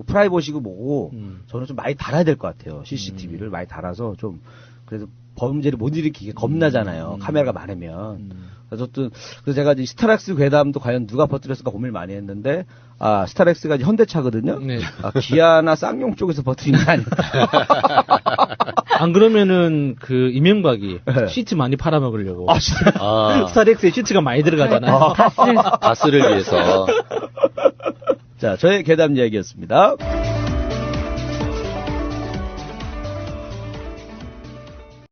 프라이버시고 뭐고 저는 좀 많이 달아야 될 것 같아요. CCTV를 많이 달아서 좀 그래서 범죄를 못 일으키게 겁나잖아요. 카메라가 많으면. 그래서 제가 이제 스타렉스 괴담도 과연 누가 퍼뜨렸을까 고민을 많이 했는데, 스타렉스가 이제 현대차거든요. 네. 기아나 쌍용 쪽에서 퍼뜨린 게 아닐까. 안 그러면은 이명박이 시트 많이 팔아먹으려고. 스타렉스에 시트가 많이 들어가잖아요. 가스를 위해서. 자, 저의 괴담 이야기였습니다.